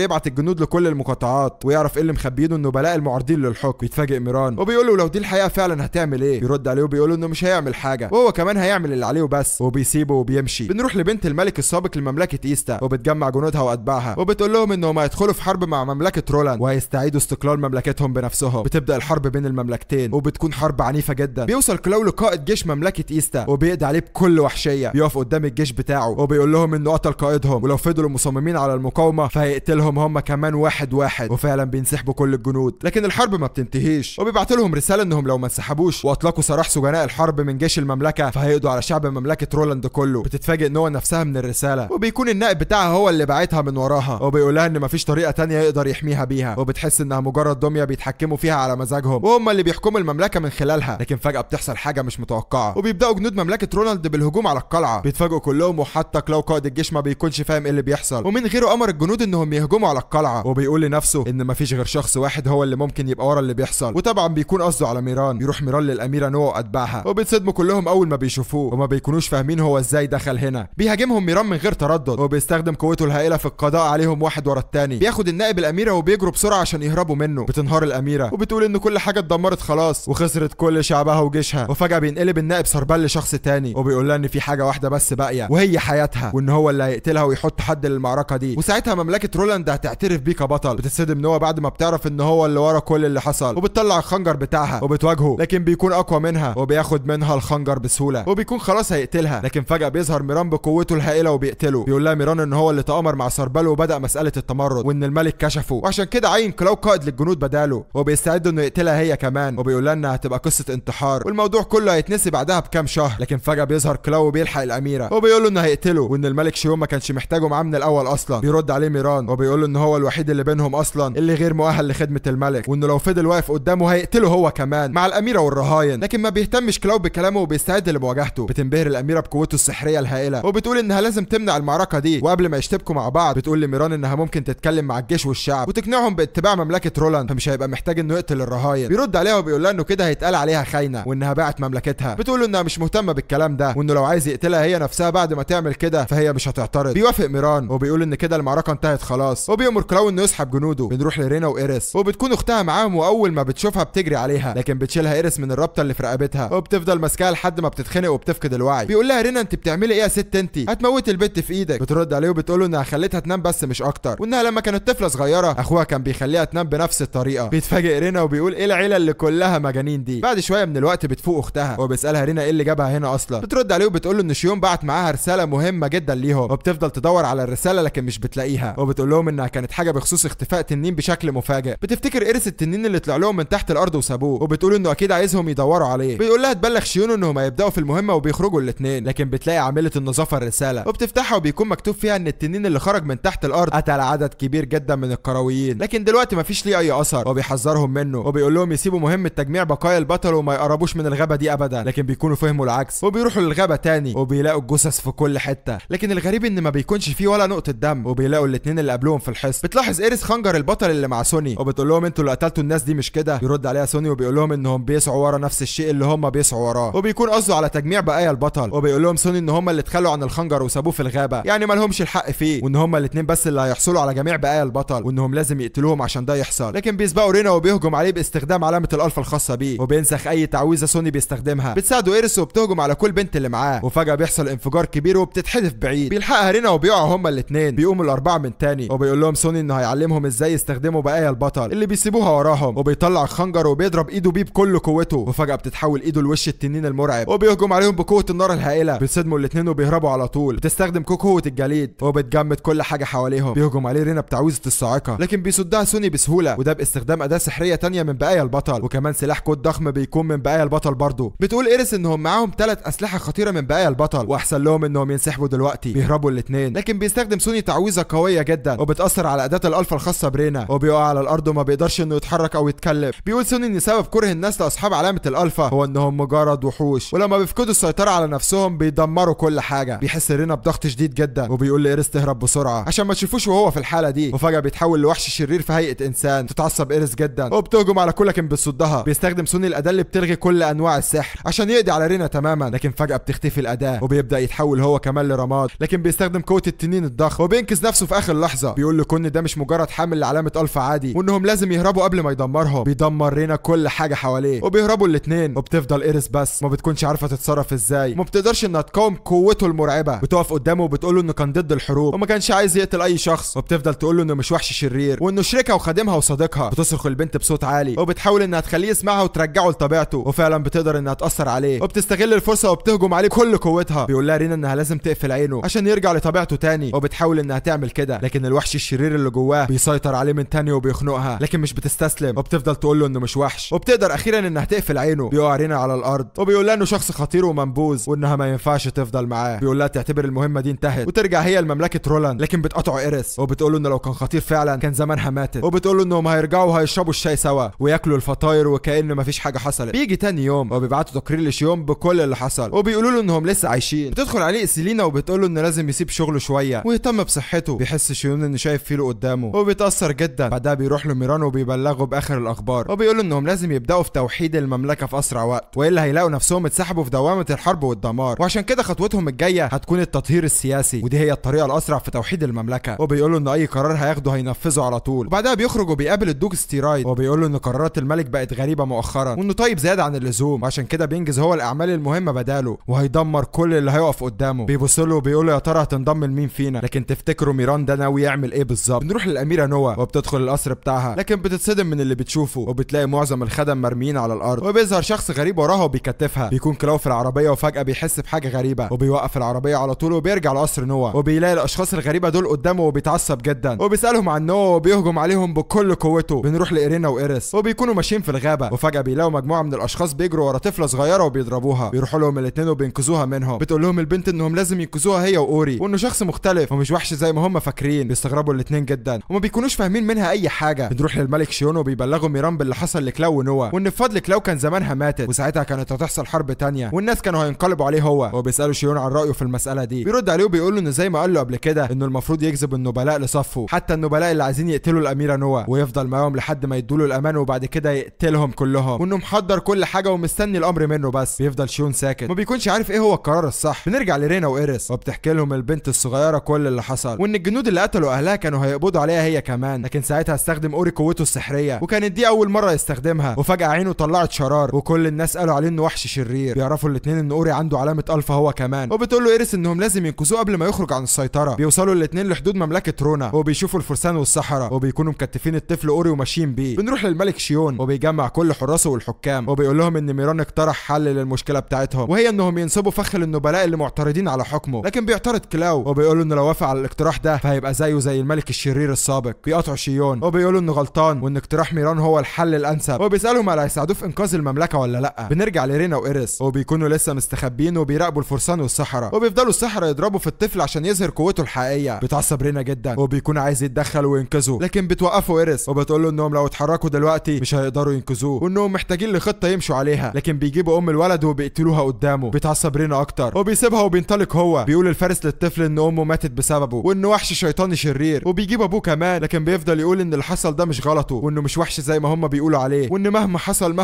يبعت الجنود لكل المقاطعات ويعرف ايه اللي مخبيينه النبلاء المعارضين للحكم. بيتفاجئ ميران وبيقول له لو دي الحقيقه فعلا هتعمل ايه؟ بيرد عليه وبيقول انه مش هيعمل حاجه، وهو كمان هيعمل اللي عليه وبس، وبيسيبه وبيمشي. بنروح لبنت الملك السابق لمملكه ايستا وبتجمع جنودها واتباعها وبتقول لهم انهم هيدخلوا في حرب مع مملكه رولاند وهيستعيدوا استقلال مملكتهم بنفسهم. بتبدا الحرب بين المملكتين وبتكون حرب عنيفه جدا. بيوصل كلاو لقائد جيش مملكه ايستا وبيقضي عليه بكل وحشيه. بيقف قدام الجيش بتاعه وبيقول لهم انه قتل قائدهم، ولو فضلوا مصممين على المقاومه فهيقتلهم هم كمان واحد واحد. وفعلا بينسحبوا كل الجنود، لكن الحرب ما بتنتهيش وبيبعت لهم رساله انهم لو ما انسحبوش واطلقوا سراح سجناء الحرب من جيش المملكه فهيقضوا على شعب مملكه رولاند كله. بتتفاجئ نوع نفسها من الرساله وبيكون النائب بتاعها هو اللي باعتها من وراها وبيقول لها ان مفيش طريقه تانية يقدر يحميها بيها، وبتحس انها مجرد دميه بيتحكموا فيها على مزاجهم وهم اللي بيحكموا المملكه من خلالها. لكن فجاه بتحصل حاجه مش متوقعه وبيبداوا جنود مملكه رولاند بالهجوم على القلعه. بيتفاجئوا كلهم وحتى كلاو قائد الجيش ما بيكونش فاهم ايه اللي بيحصل، ومن غيره امر الجنود انهم يهجموا على القلعه. وبيقول لنفسه ان مفيش غير شخص واحد هو اللي ممكن يبقى ورا اللي بيحصل، وطبعا بيكون قصده على ميران. بيروح ميران للاميره نوع واتباعها وبيتصدموا كلهم اول ما بيشوفوه وما بيكونوش فاهمين هو ازاي دخل هنا. بيهاجمهم ميران من غير تردد وبيستخدم قوته الهائله في القضاء عليهم واحد ورا التاني. بياخد النائب الاميره وبيجروا بسرعه عشان يهربوا منه. بتنهار الاميره وبتقول ان كل حاجه اتدمرت خلاص وخسرت كل شعبها وجيشها. وفجاه بينقلب النائب سربال لشخص تاني وبيقول لها ان في حاجه واحده بس باقيه وهي حياتها، وان هو اللي هيقتلها ويحط حد للمعركه دي، وساعتها مملكه رولاند هتعترف بيه كبطل. بتتصدم نوع بعد ما بتعرف ان هو اللي ورا كل اللي حصل وبتطلع الخنجر بتاعها وبتواجهه، لكن بيكون اقوى منها وبياخد منها الخنجر بسهوله وبيكون خلاص هيقتلها. لكن فجاه بيظهر ميران بقوته الهائله وبيقتله. بيقول لها ميران ان هو اللي تآمر مع سربال وبدا مساله التمرد وان الملك كشفه وعشان كده عين كلاو قائد للجنود بداله وبيستعد انه يقتلها هي كمان. وبيقول لها انها هتبقى قصه انتحار والموضوع كله هيتنسي بعدها بكام شهر. لكن فجاه بيظهر كلاو وبيلحق الاميره وبيقول له انه هيقتله وان الملك شيوم ما كانش محتاجه معاه من الاول اصلا. بيرد عليه ميران وبيقول له ان هو الوحيد اللي بينهم اصلا اللي غير مؤهل لخدمه الملك، وانه لو فضل واقف قدامه هيقتله هو كمان مع الاميره والرهاين. لكن ما بيهتمش كلاو بكلامه وبيستعد لمواجهته. بتنبهر الاميره بقوته السحريه الهائله وبتقول انها لازم تمنع المعركه دي، وقبل ما يشتبكوا مع بعض بتقول لميران انها ممكن تتكلم مع الجيش والشعب وتقنعهم باتباع مملكه رولاند فمش هيبقى محتاج انه يقتل الرهاين. بيرد عليها وبيقول لها انه كده هيتقال عليها خاينه وانها باعت مملكتها. بتقول له انها مش مهتمه بالكلام ده وانه لو عايز يقتلها هي نفسها بعد ما تعمل كده فهي مش هتعترض. بيوافق ميران وبيقول ان كده المعركه انتهت خلاص وبيأمر كلاو انه يسحب جنوده. بنروح لرينا وايريس وبتكون اختها معاهم واول ما بتشوفها بتجري عليها، لكن بتشيلها ايريس من الرابطه اللي في رقبتها وبتفضل ماسكاها لحد ما بتتخنق وبتفقد الوعي. بيقول لها رينا انت بتعملي ايه يا ست انت؟ هتموتي البت في ايدك. بترد عليه وبتقول له انها خليتها تنام بس مش اكتر، وانها لما كانت طفله صغيره اخوها كان بيخليها تنام بنفس الطريقه. بيتفاجئ رينا وبيقول ايه العيله اللي كلها مجانين دي. بعد شويه من الوقت بتفوق اختها وبيسالها رينا ايه اللي جابها هنا اصلا. بترد عليه وبتقول له ان شيوم بعت معاها رساله مهمه جدا ليهم وبتفضل تدور على الرساله لكن مش بتلاقيها، وبتقول لهم انها كانت حاجه بخصوص اختفاء تنين بشكل مفاجئ. بتفتكر ايريس التنين اللي طلع لهم من تحت الارض وسابوه وبتقول انه اكيد عايزهم يدوروا عليه. بيقول لها تبلغ شيون انهم هيبداوا في المهمه وبيخرجوا الاثنين، لكن بتلاقي عامله النظافه الرساله وبتفتحها وبيكون مكتوب فيها ان التنين اللي خرج من تحت الارض قتل عدد كبير جدا من القرويين، لكن دلوقتي مفيش ليه اي اثر وبيحذرهم منه وبيقول لهم يسيبوا مهمه تجميع بقايا البطل وما يقربوش من الغابه دي ابدا، لكن بيكونوا فهموا العكس وبيروحوا للغابه تاني وبيلاقوا الجثث في كل حته، لكن الغريب ان ما بيكونش فيه ولا نقطه دم. وبيلاقوا الاثنين اللي قبلهم في الحصن. بتلاحظ ايريس خنجر البطل اللي مع سوني وبتقول لهم انتوا اللي قتلتوا الناس دي مش كده؟ يرد عليها سوني وبيقول لهم انهم بيسعوا ورا نفس الشيء اللي هم بيسعوا وراه، وبيكون قصده على تجميع بقايا البطل. وبيقول لهم سوني ان هم اللي اتخلوا عن الخنجر وسابوه في الغابه، يعني ما لهمش الحق فيه، وان هم الاثنين بس اللي هيحصلوا على جميع بقايا البطل وانهم لازم يقتلوهم عشان ده يحصل. لكن بيسبقوا رينا وبيهجم عليه باستخدام علامه الالفا الخاصه بيه وبينسخ اي تعويذه سوني بيستخدمها. بتساعده ايريس وبتهجم على كل بنت اللي معاه، وفجاه بيحصل انفجار كبير وبتتحدف بعيد. بيلحقها رينا وبيقعوا هما الاثنين. بيقوموا الاربعه من تاني وبيقول لهم سوني انه هيعلمهم ازاي يستخدموا بقايا البطل اللي بيسيبوها وراهم، وبيطلع الخنجر وبيضرب ايده بيه بكل قوته، وفجاه بتتحول ايده لوش التنين المرعب وبيهجم عليهم بقوه النار الهائله. بيصدموا الاثنين وبيهربوا على طول. بتستخدم قوه الجليد وبتجمد كل حاجه حواليهم. بيهجم عليه رينا بتعويذه الصاعقه لكن بيصدها سوني بسهوله، وده باستخدام اداه سحريه تانيه من بقايا البطل وكمان سلاح كود ضخم بيكون من بقايا البطل برضه. بتقول ايريس انهم معاهم 3 اسلحه خطيره من بقايا البطل واحسن لهم انهم ينسحبوا دلوقتي. بيهربوا الاثنين لكن بيستخدم سوني تعويذه قويه جدا وبتاثر على اداه الالفا الخاصه برينا وبيقع على الارض وما بيقدرش انه يتحرك او يتكلم. بيقول سوني ان سبب كره الناس لاصحاب علامه الالفا هو انهم مجرد وحوش، ولما بيفقدوا السيطره على نفسهم بيدمروا كل حاجه. بيحس رينا بضغط شديد جدا وبيقول لايريس تهرب بسرعه عشان ما تشوفوش وهو في الحاله دي، وفجاه بيتحول لوحش شرير في هيئه انسان. تتعصب ايريس جدا وبتهجم على كل لكن بتصدها. بيستخدم سوني الاداه اللي بتلغي كل انواع السحر عشان يقضي على رينا تماما، لكن فجاه بتختفي الاداه وبيبدا يتحول هو كمان لرماد، لكن بيستخدم قوه التنين الضخم وبينقذ نفسه في اخر لحظه. بيقول لكون ده مش مجرد حامل لعلامه الفا عادي وانهم لازم يهربوا قبل ما يدمرهم. بيدمر رينا كل حاجه حواليه وبيهربوا الاثنين، وبتفضل ايريس بس ما بتكونش عارفه تتصرف ازاي، ما بتقدرش انها تقاوم قوته المرعبه. بتقف قدامه وبتقول له انه كان ضد الحروب وما كانش عايز يقتل اي شخص، وبتفضل تقول له انه مش وحش شرير وانه شريكها وخادمها وصديقها. بتصرخ البنت بصوت عالي وبتحاول انها تخليه يسمعها وترجعه لطبيعته، وفعلا بتقدر انها تاثر عليه وبتستغل الفرصه وبتهجم عليه بكل قوتها. بيقول لها رينا انها لازم تقفل عينه عشان يرجع لطبيعته تاني، وبتحاول انها تعمل كده، لكن الوحش الشرير اللي جواه بيسيطر عليه من تاني وبيخنقها، لكن مش بتستسلم وبتفضل تقول له انه مش وحش. وبتقدر اخيرا انها تقفل عينه. بيقع رينا على الارض وبيقول لها انه شخص خطير ومنبوذ وانها ما ينفعش تفضل معاه. بيقول لها تعتبر المهمه دي انتهت وترجع هي لمملكه رولاند، لكن بتقطع ايريس وبتقول له انه لو كان خطير فعلا كان زمانها ماتت، وبتقول له انهم هيرجعوا وهيشربوا الشاي سوا وياكلوا الفطاير وكأن مفيش حاجه حصلت. بيجي تاني يوم وبيبعتوا تقرير لشيون بكل اللي حصل وبيقولوا له انهم لسه عايشين. بتدخل عليه سيلينا وبتقول له انه لازم يسيب شغله شويه ويهتم بصحته. بيحس شيون انه شايف فيلو قدامه وبيتاثر جدا. بعدها بيروح له ميران وبيبلغه باخر الاخبار وبيقول له انهم لازم يبداوا في توحيد المملكه في اسرع وقت، والا هيلاقوا نفسهم اتسحبوا في دوامه الحرب والدمار، وعشان كده خطوتهم الجايه هتكون التطهير السياسي، ودي هي الطريقه الاسرع في توحيد المملكه. وبيقول له ان اي قرار هياخده هينفذه على طول. وبعدها بيخرج وبيقابل الدوق ستيرايد وبيقول له ان قرارات الملك بقت غريبه مؤخرا وانه طيب زياده عن اللزوم، وعشان كده بينجز هو الاعمال المهمه بداله وهيدمر كل اللي هيقف قدامه. بيبص له وبيقول له يا ترى هتنضم لمين فينا، لكن تفتكروا ميران ده ناوي يعمل ايه بالظبط؟ بنروح للاميره نوا وبتدخل القصر بتاعها، لكن بتتصدم من اللي بتشوفه وبتلاقي معظم الخدم مرميين على الارض، وبيظهر شخص غريب وراها وبيكتفها. بيكون كلاو في العربيه وفجاه بيحس بحاجه غريبه وبيوقف العربيه على طول وبيرجع لقصر نوا، وبيلاقي الاشخاص الغريبه دول قدامه وبيتعصب جدا وبيسالهم عن نوا وبيهجم عليهم بكل قوته. بنروح لإيرينا وإيريس وبيكونوا ماشيين في الغابه وفجاه بيلاقوا مجموعه من الاشخاص بيجروا ورا طفله صغيره وبيضربوها. بيروحوا لهم الاثنين وبينقذوها منهم. بتقول لهم البنت انهم لازم ينقذوها هي واوري وانه شخص مختلف ومش وحش زي ما هم فاكرين. بيستغربوا الاثنين جدا وما بيكونوش فاهمين منها اي حاجه. بنروح للملك شيون وبيبلغوا ميران باللي حصل لكلاو ونوا، وان بفضل كلاو كان زمانها ماتت وساعتها كانت هتحصل حرب تانية والناس كانوا هينقلبوا عليه هو. وبيسالوا شيون عن رايه في المساله دي. بيرد عليه وبيقول له انه زي ما قال له قبل كده انه المفروض يجذب النبلاء لصفه، حتى النبلاء اللي عايزين يقتلوا الاميره نوا، ويفضل معاهم لحد ما يدوا له الامان وبعد كده يقتلهم كلهم، وانه محضر كل حاجه ومستني الامر منه. بس بيفضل شيون ساكت ما بيكونش عارف ايه هو القرار الصح. بنرجع لرينا وإيريس وبتحكي لهم البنت الصغيره كل اللي حصل، وان الجنود اللي قتلوا اهلها كانوا هيقبضوا عليها هي كمان، لكن ساعتها استخدم اوري قوته السحريه وكانت دي اول مره يستخدمها، وفجاه عينه طلعت شرار وكل الناس قالوا عليه انه وحش شرير. بيعرفوا الاثنين ان اوري عنده علامه الفا هو كمان، وبتقول له إيريس انهم لازم ينقذوه قبل ما يخرج عن السيطره. بيوصلوا الاثنين لحدود مملكه رونا وبيشوفوا الفرسان والصحراء وبيكونوا مكتفين الطفل اوري وماشيين بيه. بنروح للملك شيون وبيجمع كل حراسه والحكام وبيقول لهم ان ميران اقترح حل للمشكله بتاعتهم، وهي انهم ينصبوا فخ للنبلاء اللي معترضين على حكمه، لكن بيعترض كلاو وبيقول له انه لو وافق على الاقتراح ده فهيبقى زيه زي الملك الشرير السابق. بيقاطعوا شيون وبيقولوا انه غلطان وان اقتراح ميران هو الحل الانسب، وبيسالهم هل هيساعدوه في انقاذ المملكه ولا لا. بنرجع لرينا وإيريس وبيكونوا لسه مستخبيين وبيراقبوا الفرسان والصحراء، وبيفضلوا الصحراء يضربوا في الطفل عشان يظهر قوته الحقيقيه. بتعصب رينا جدا وبيكون عايز يتدخل وينقذه، لكن بتوقفوا إيريس وبتقول له انهم لو اتحركوا دلوقتي مش هيقدروا ينقذوه وانهم محتاجين لخطه يمشوا عليها، لكن بيجيبوا ام الولد وبيقتلوها قدامه. بيتعصب رينا اكتر وبيسيبها وبينطلق هو. بيقول الفارس للطفل ان امه ماتت بسببه وانه وحش شيطاني شرير، وبيجيب ابوه كمان، لكن بيفضل يقول ان اللي حصل ده مش غلطه وانه مش وحش زي ما هم بيقولوا عليه، وان مهما حصل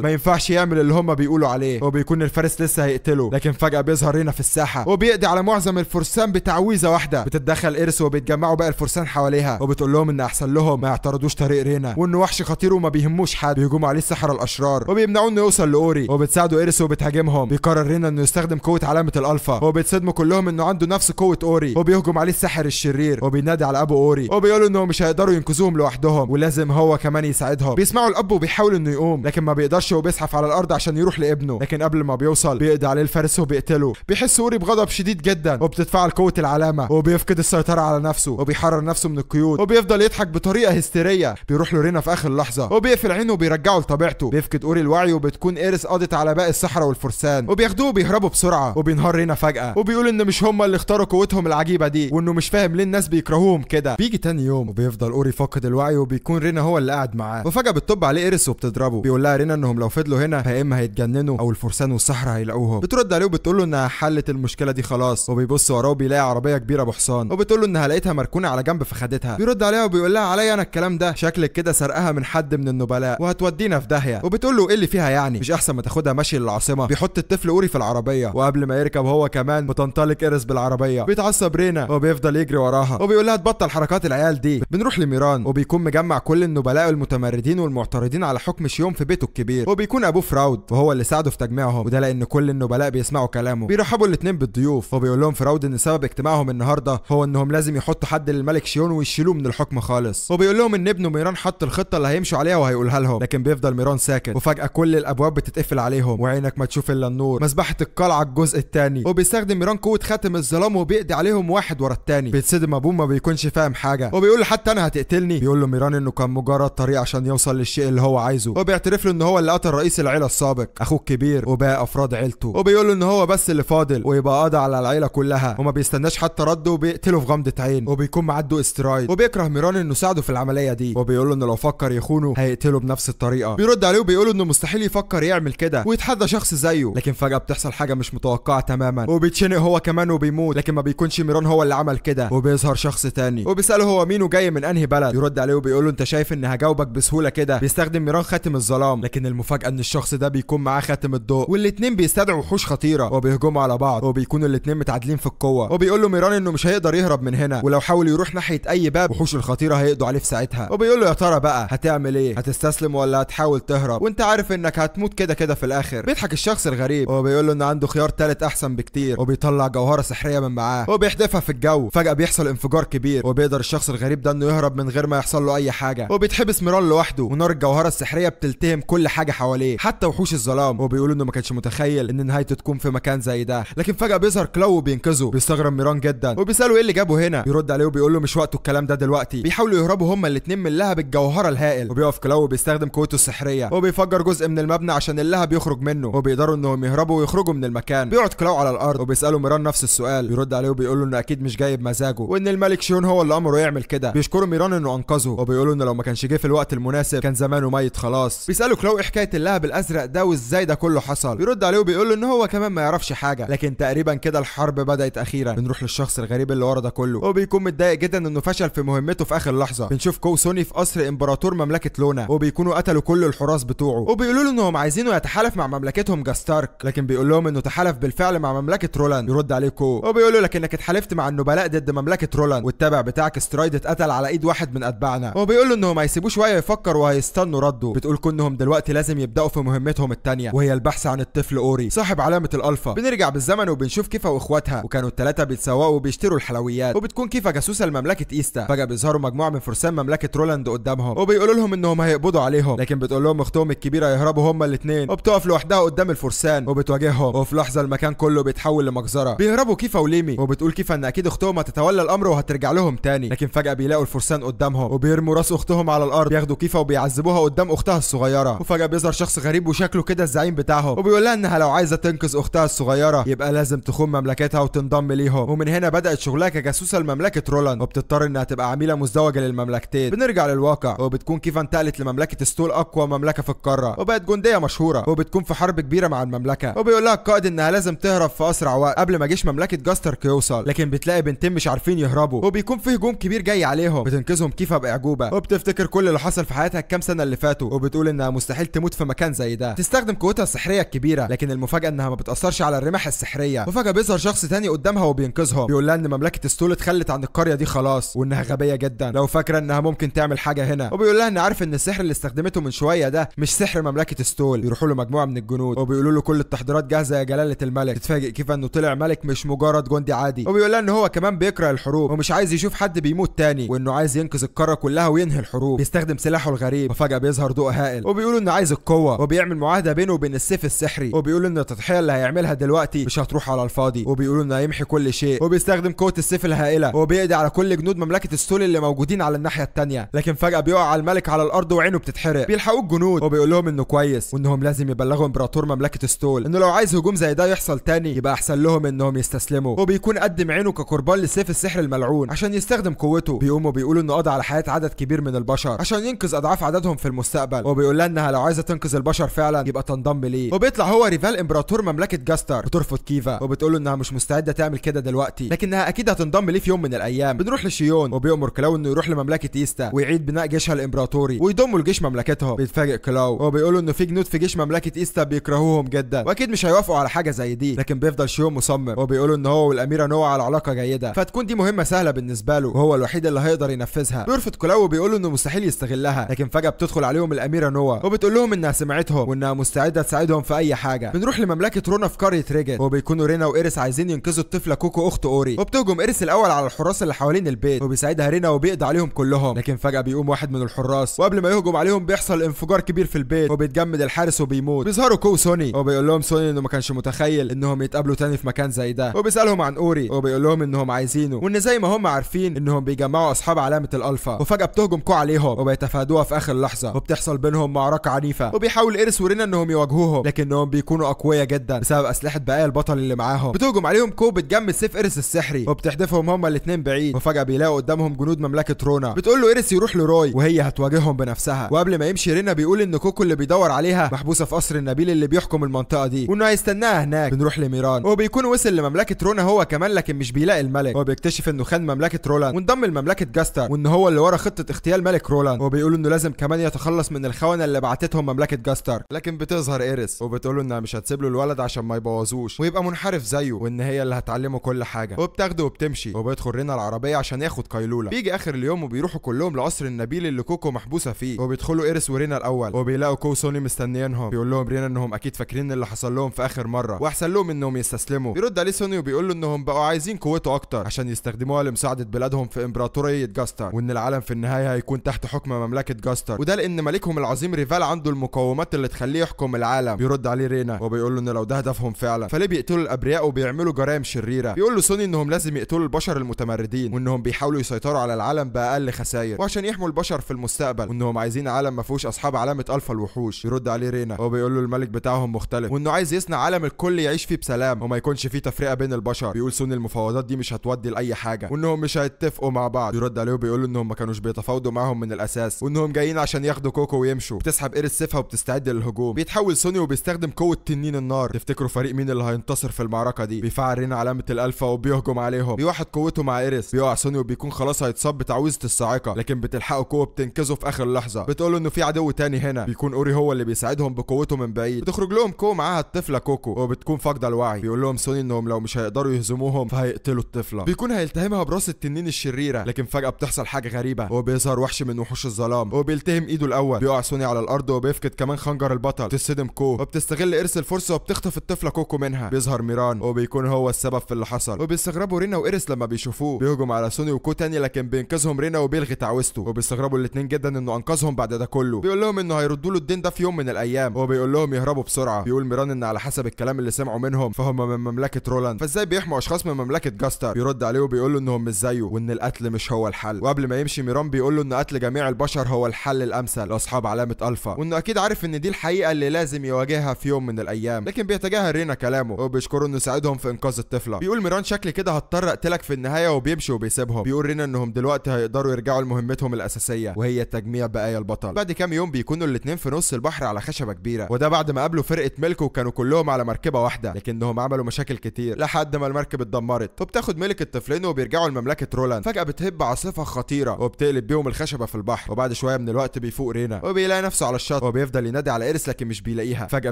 ما ينفعش يعمل اللي هم بيقولوا عليه. وبيكون الفارس لسه هيقتله، لكن فجاه بيظهر رينا في الساحه وبيقضي على معظم الفرسان بتعويذه واحده. بتتدخل إيريس وبيتجمعوا باقي الفرسان حواليها وبتقول لهم ان احسن لهم ما يعترضوش طريق رينا وانه وحش خطير وما بيهموش حد. بيهجموا عليه السحرة الاشرار وبيمنعوه انه يوصل لاوري، وبتساعدوا إيريس وبتهاجمهم. بيقرر رينا انه يستخدم قوه علامه الالفا وبيتصدموا كلهم انه عنده نفس قوه اوري، وبيهجم عليه الساحر الشرير وبينادي على ابو اوري وبيقولوا انهم مش هيقدروا ينقذوهم لوحدهم ولازم هو كمان يساعدهم. بيسمعوا الاب وبيحاول انه يقوم لكن ما بيقدرش وبيزحف على الارض عشان يروح لابنه، لكن قبل ما بيوصل بيقضي عليه الفارس وبيقتله. بيحس اوري بغضب شديد جدا وبتتفاعل قوه العلامه وبيفقد السيطره على نفسه وبيحرر نفسه من القيود وبيفضل يضحك بطريقه هستيريه. بيروح له رينا في اخر لحظه وبيقفل عينه وبيرجعه لطبيعته. بيفقد اوري الوعي وبتكون إيريس قضت على باقي الصحراء والفرسان وبياخدوه وبيهربوا بسرعه. وبينهار رينا فجاه وبيقول ان مش هم اللي اختاروا قوتهم العجيبه دي وانه مش فاهم ليه الناس بيكرهوهم كده. بيجي تاني يوم وبيفضل اوري فاقد الوعي وبيكون رينا هو اللي قاعد معاه، وفجاه بتطب عليه إيريس وبتضربه. بيقول لها رينا انهم لو فضلوا هنا فيا اما هيتجننوا او الفرسان والصحراء هيلاقوهم. بترد عليه وبتقول له انها حلت المشكله دي خلاص، وبيبص وراه وبيلاقي عربيه كبيره بحصان وبتقول له انها لقيتها مركونه على جنب فخدتها. بيرد عليها وبيقول لها عليا انا الكلام ده، شكلك كده سرقها من حد من النبلاء وهتودينا في داهيه. وبتقول له ايه اللي فيها يعني، مش احسن ما تاخدها ماشي للعاصمه. بيحط الطفل اوري في العربيه وقبل ما يركب هو كمان بتنطلق ايريس بالعربيه. بيتعصب رينا وبيفضل يجري وراها وبيقول لها تبطل حركات العيال دي. بنروح لميران وبيكون مجمع كل النبلاء المتمردين والمعترضين على حكم شيون في بيته الكبير، وبيكون ابوه فراود وهو اللي ساعده في تجميعهم، وده لان كل النبلاء بيسمعوا كلامه. بيرحبوا الاثنين بالضيوف وبيقول لهم فراود ان سبب اجتماعهم النهارده هو انهم لازم يحطوا حد للملك شيون ويشيلوه من الحكم خالص، وبيقول لهم ان ابنه ميران حط الخطه اللي هيمشوا عليها وهيقولها لهم، لكن بيفضل ميران ساكت. وفجاه كل الابواب بتتقفل عليهم وعينك ما تشوف الا النور. مسبحه القلعه الجزء الثاني. وبيستخدم ميران قوه خاتم الظلام وبيقضي عليهم واحد ورا الثاني. بيتصدم ابوه ما بيكونش فاهم حاجه وبيقول له حتى انا هتقتلني. بيقول له ميران انه كان مجرد طريق عشان يوصل للشيء اللي هو عايزه، وبيعترف له ان هو اللي قتل رئيس العيله السابق اخوه الكبير وباقي افراد عيلته، وبيقول له ان هو بس اللي فاضل ويبقى قضى على العيله كلها، وما بيستناش حتى رده وبيقتله في غمضه عين. وبيكون معده استرايد وبيكره ميران انه ساعده في العمليه دي، وبيقول له انه لو فكر يخونه هيقتله بنفس الطريقه. بيرد عليه وبيقول له انه مستحيل يفكر يعمل كده ويتحدى شخص زيه، لكن فجاه بتحصل حاجه مش متوقعه تماما وبيتشنق هو كمان وبيموت، لكن ما بيكونش ميران هو اللي عمل كده، وبيظهر شخص تاني وبيساله هو مين وجاي من انهي بلد. يرد عليه وبيقول له انت شايف ان هجاوبك بسهوله كده. بيستخدم ميران خاتم الظلام، لكن المفاجاه ان الشخص ده بيكون معاه خاتم الضوء، والاثنين بيستدعوا وحوش خطيره وبيهجموا على بعض، وبيكونوا الاثنين متعادلين في القوه. وبيقول له ميران انه مش هيقدر يهرب من هنا، ولو حاول يروح ناحيه اي باب وحوش الخطيره هيقضوا عليه في ساعتها. وبيقول له يا ترى بقى هتعمل ايه؟ هتستسلم ولا هتحاول تهرب وانت عارف انك هتموت كده كده في الاخر؟ بيضحك الشخص الغريب وبيقول له ان عنده خيار ثالث احسن بكتير، وبيطلع جوهره سحريه من معاه وبيحدفها في الجو. فجاه بيحصل انفجار كبير وبيقدر الشخص الغريب ده انه يهرب من غير ما يحصل له اي حاجه، وبيتحبس ميران لوحده ونار الجوهره السحريه بتلتهم كل حاجه حواليه حتى وحوش الظلام. وبيقول انه ما كانش متخيل ان نهايته تكون في مكان زي ده، لكن فجاه بيظهر كلاو وبينقذه. بيستغرب ميران جدا وبيساله ايه اللي جابه هنا. بيرد عليه وبيقول له مش وقته الكلام ده دلوقتي. بيحاولوا يهربوا هما الاثنين من لهب الجوهره الهائل، وبيقف كلاو وبيستخدم قوته السحريه وبيفجر جزء من المبنى عشان اللهب يخرج منه، وبيقدروا انهم يهربوا ويخرجوا من المكان. بيقعد كلاو على الارض وبيساله ميران نفس السؤال. بيرد عليه وبيقول له انه اكيد مش جاي بمزاجه وان الملك شيون هو اللي امره يعمل كده. بيشكروا ميران انه انقذه وبيقولوا انه لو ما كانش جه في الوقت المناسب كان زمانه ميت خلاص. بيسالوا كلاو ايه حكايه اللهب الازرق ده وازاي ده كله حصل. بيرد عليه وبيقول له ان هو كمان ما يعرفش حاجه، لكن تقريبا كده الحرب بدات اخيرا. بنروح للشخص الغريب اللي ورا ده كله وبيكون متضايق جدا انه فشل في مهمته في اخر لحظه. بنشوف كو سوني في قصر امبراطور مملكه لونا وبيكونوا قتلوا كل الحراس بتوعه، وبيقولوا له انهم عايزينه يتحالف مع مملكتهم جاستارك، لكن بيقول لهم انه تحالف بالفعل مع مملكه رولاند. يرد عليه كو وبيقول له لكنك اتحالفت مع النبلاء ضد مملكه رولاند، والتابع بتاعك سترايد اتقتل على ايد واحد من اتباعنا. وبيقول له انهم هيسيبوه شويه يفكر وهيستنوا رده. بتقول كونهم دلوقتي لازم يبداوا في مهمتهم الثانيه وهي البحث عن الطفل اوري صاحب علامه الالفا. بنرجع بالزمن وبنشوف كيفا واخواتها وكانوا الثلاثه بيتسوقوا وبيشتروا الحلويات، وبتكون كيفا جاسوسه لمملكه ايستا. فجاه بيظهروا مجموعه من فرسان مملكه رولاند قدامهم وبيقولوا لهم انهم هيقبضوا عليهم، لكن بتقول لهم اختهم الكبيره يهربوا هما الاثنين، وبتقف لوحدها قدام الفرسان وبتواجههم، وفي لحظه المكان كله بيتحول لمجزره. بيهربوا كيفا وليمي وبتقول كيفا ان اكيد اختهم هتتولى الامر وهترجع لهم تاني، لكن فجاه بيلاقوا الفرسان قدامهم وبيرموا راس اختهم على الارض. بياخدوا كيفا وبيعذبوها قدام اختها الصغيره، وفجاه بيظهر شخص غريب وشكله كده الزعيم بتاعهم وبيقول لها انها لو عايزه تنقذ اختها الصغيره يبقى لازم تخون مملكتها وتنضم ليهم. ومن هنا بدات شغلها كجاسوسه لمملكه رولاند وبتضطر انها تبقى عميله مزدوجه للمملكتين. بنرجع للواقع وبتكون كيفا انتقلت لمملكه ستول اقوى مملكه في القاره وبقت جنديه مشهوره، وبتكون في حرب كبيره مع المملكه. وبيقول لها القائد انها لازم تهرب في اسرع وقت قبل ما جيش مملكه جاسترك يوصل، لكن بتلاقي بنتين مش عارفين يهربوا وبيكون في هجوم كبير جاي عليهم. بتنقذهم كيفا باعجوبه وبتفتكر كل اللي حصل في حياتها الكام سنه اللي فاتوا، وبتقول انها مستحيل تموت في مكان زي ده. تستخدم قوتها السحريه الكبيره، لكن المفاجاه انها ما بتاثرش على الرماح السحريه. وفجاه بيظهر شخص تاني قدامها وبينقذهم. بيقول لها ان مملكه ستول اتخلت عن القريه دي خلاص وانها غبيه جدا لو فاكره انها ممكن تعمل حاجه هنا. وبيقول لها ان عارف ان السحر اللي استخدمته من شويه ده مش سحر مملكه ستول. يروحوا له مجموعه من الجنود وبيقولوا له كل التحضيرات جاهزه يا جلاله الملك. تتفاجئ كيف انه طلع ملك مش مجرد جندي عادي، وبيقول لها ان هو كمان بيكره الحروب ومش عايز يشوف حد بيموت تاني، وانه عايز ينقذ القاره كلها وينهي الحروب. بيستخدم سلاحه الغريب وفجاه بيظهر ضوء هائل وبيقولوا انه عايز القوه، وبيعمل معاهده بينه وبين السيف السحري، وبيقولوا ان التضحيه اللي هيعملها دلوقتي مش هتروح على الفاضي، وبيقولوا انه هيمحي كل شيء. وبيستخدم قوه السيف الهائله وبيقضي على كل جنود مملكه ستول اللي موجودين على الناحيه الثانيه، لكن فجاه بيقع على الملك على الارض وعينه بتتحرق. بيلحقوه الجنود وبيقول لهم انه كويس وانهم لازم يبلغوا امبراطور مملكه ستول انه لو عايز هجوم زي ده يحصل تاني يبقى احسن لهم انهم يستسلموا. وبيكون قدم عينه كقربان لسيف السحر الملعون عشان يستخدم قوته. بيقوموا بيقولوا انه قضى على حياه عدد كبير من البشر عشان ينقذ اضعاف عددهم في المستقبل، وبيقول لها انها لو عايزه تنقذ البشر فعلا يبقى تنضم ليه. وبيطلع هو ريفال امبراطور مملكه جاستر بترفض كيفا وبتقول له انها مش مستعده تعمل كده دلوقتي، لكنها اكيد هتنضم ليه في يوم من الايام. بنروح لشيون وبيأمر كلاو انه يروح لمملكه ايستا ويعيد بناء جيشها الامبراطوري ويضموا لجيش مملكتهم. بيتفاجئ كلاو وبيقولوا انه في جنود في جيش مملكه ايستا بيكرهوهم جدا واكيد مش هيوافقوا على حاجه زي دي، لكن بيفضل شيون مصمم وبيقولوا ان هو والاميره نوا على علاقه جيده، فتكون دي مهمه سهله بالنسبه له وهو الوحيد اللي هيقدر ينفذها. بيرفض كلاو وبيقولوا انه مستحيل يستغلها، لكن فجاه بتدخل عليهم الاميره نوا وبتقول لهم انها سمعتهم وانها مستعده تساعدهم في اي حاجه. بنروح لمملكه رونا في قريه ريجن وبيكونوا رينا وايريس عايزين ينقذوا الطفله كوكو اخت اوري، وبتهجم ايريس الاول على الحراس اللي حوالين البيت وبيساعدها رينا وبيقضي عليهم كلهم، لكن فجاه بيقوم واحد من الحراس وقبل ما يهجم عليهم بيحصل انفجار كبير في البيت وبيتجمد الحارس وبيموت. بيظهروا كو وسوني وبيقول لهم سوني انه ما كانش متخيل انهم يتقابلوا تاني في مكان زي ده، وبيسالهم عن اوري وبيقول لهم انهم عايزينه وان زي ما هم عارفين انهم بيجمعوا اصحاب علامه الالفا. وفجاه بتهجم كو عليهم وبيتفادوها في اخر لحظه وبتحصل بينهم معركه عنيفه وبيحاول ايريس ورينا انهم يواجهوهم، لكنهم بيكونوا اقوياء جدا بسبب اسلحه بقايا البطل اللي معاهم. بتهجم عليهم كو بتجمد سيف ايريس السحري وبتحدفهم هما الاثنين بعيد، وفجاه بيلاقوا قدامهم جنود مملكه رونا. بتقول له ايريس يروح لروي وهي هتواجههم بنفسها، وقبل ما يمشي رينا بيقول ان كوكو اللي بيدور عليها محبوسه في قصر النبيل اللي بيحكم المنطقه دي وانه هيستناها هناك. بنروح لميران وبيكون وصل لمملكه رونا هو كمان، لكن مش بيلاقي الملك. هو بيكتشف انه خان مملكه رولاند وانضم لمملكه جاستر وان هو اللي ورا خطه اغتيال ملك رولاند، وبيقول انه لازم كمان يتخلص من الخونه اللي بعتتهم مملكه جاستر. لكن بتظهر ايريس وبتقول له انها مش هتسيب له الولد عشان ما يبوظوش ويبقى منحرف زيه، وان هي اللي هتعلمه كل حاجه، وبتاخده وبتمشي. وبيدخل رينا العربيه عشان ياخد قيلوله. بيجي اخر اليوم وبيروحوا كلهم لقصر النبيل اللي كوكو محبوسه فيه، وبيدخلوا ايريس ورينا الاول وبيلاقوا كو وسوني مستنيينهم. بيقول لهم رينا انهم اكيد فاكرين اللي حصل لهم في اخر مره واحسن لهم انهم يستسلموا. بيرد عليه سوني وبيقول له انهم بقوا عايزين قوته اكتر عشان يستخدموها لمساعده بلادهم في امبراطوريه جاستر، وان العالم في النهايه هيكون تحت حكم مملكه جاستر، وده لان ملكهم العظيم ريفال عنده المقومات اللي تخليه يحكم العالم. بيرد عليه رينا وبيقول له ان لو ده هدفهم فعلا فليه بيقتلوا الابرياء وبيعملوا جرائم شريره. بيقول له سوني انهم لازم يقتلوا البشر المتمردين وانهم بيحاولوا يسيطروا على العالم باقل خسائر وعشان يحموا البشر في المستقبل، وانهم عايزين عالم ما فيهوش اصحاب علامه الفا الوحوش. يرد عليه رينا وبيقول له الملك بتاعهم مختلف وانه عايز يصنع عالم الكل يعيش فيه بسلام وما يكونش فيه تفرقه بين البشر. بيقول سوني المفاوضات دي مش هتودي لاي حاجه وانهم مش هيتفقوا مع بعض. يرد عليه وبيقول له انهم ما كانوش بيتفاوضوا معاهم من الاساس وانهم جايين عشان ياخدوا كوكو ويمشوا. بتسحب ايريس سيفها وبتستعد للهجوم. بيتحول سوني وبيستخدم قوه تنين النار. تفتكروا فريق مين اللي هينتصر في المعركه دي؟ بيفعل رينا علامه الالفا وبيهجم عليهم. بيوحد قوته مع ايريس. بيقع سوني وبيكون خلاص هيتصاب بتعويذه الصاعقه، لكن بتلحقه قوه بتنقذه في اخر لحظه. بتقول له انه في عدو تاني هنا، بيكون اوري هو اللي بيساعدهم بقوته من بعيد. بتخرج لهم كو معاها الطفله كوكو وبتكون فاقده الوعي. بيقول لهم سوني انهم لو مش هيقدروا يهزموهم فهيقتلوا الطفله. بيكون هيلتهمها براس التنين الشريره، لكن فجاه بتحصل حاجه غريبه وبيظهر وحش من وحوش الظلام وبيلتهم ايده الاول. بيقع سوني على الارض وبيفقد كمان خنجر البطل. بتصدم كو وبتستغل ايريس الفرصه وبتخطف الطفله كوكو منها. بيظهر ميران وبيكون هو السبب في اللي حصل، وبيستغربوا رينا وايريس لما بيشوفوه. بيهجم على سوني وكو تاني، لكن بينقذهم رينا وبيلغي تعويذته، وبيستغربوا الاثنين جدا انه انقذهم بعد ده كله. بيقول لهم انه هيردوا له الدين ده في يوم من الايام وبيقول لهم يهربوا بسرعه. بيقول ميران ان على حسب الكلام اللي سمعوا منهم فهم من مملكه رولاند، فازاي بيحموا اشخاص من مملكه جاستر؟ بيرد عليه وبيقول له انهم مش زيه وان القتل مش هو الحل. وقبل ما يمشي ميران بيقول له ان قتل جميع البشر هو الحل الامثل لاصحاب علامه الفا، وانه اكيد عارف ان دي الحقيقه اللي لازم يواجهها في يوم من الايام، لكن بيتجاهل رينا كلامه وبيشكره انه ساعدهم في انقاذ الطفله. بيقول ميران شكل كده هضطر اقتلك في النهايه، وبيمشي وبيسيبهم. بيقول رينا انهم دلوقتي هيقدروا يرجعوا لمهمتهم الاساسيه وهي تجميع بقايا البطل. بعد كام يوم بيكونوا الاثنين في نص البحر على خشبه كبيره، وده بعد ما قابلوا فرقه ملك وكانوا كلهم على مركبه واحده، لكنهم عملوا مشاكل كتير لحد ما المركب اتدمرت. وبتاخد ملك الطفلين وبيرجعوا لمملكه رولاند. فجاه بتهب عاصفه خطيره وبتقلب بيهم الخشبه في البحر، وبعد شويه من الوقت بيفوق رينا وبيلاقي نفسه على الشط وبيفضل ينادي على ايريس لكن مش بيلاقيها. فجاه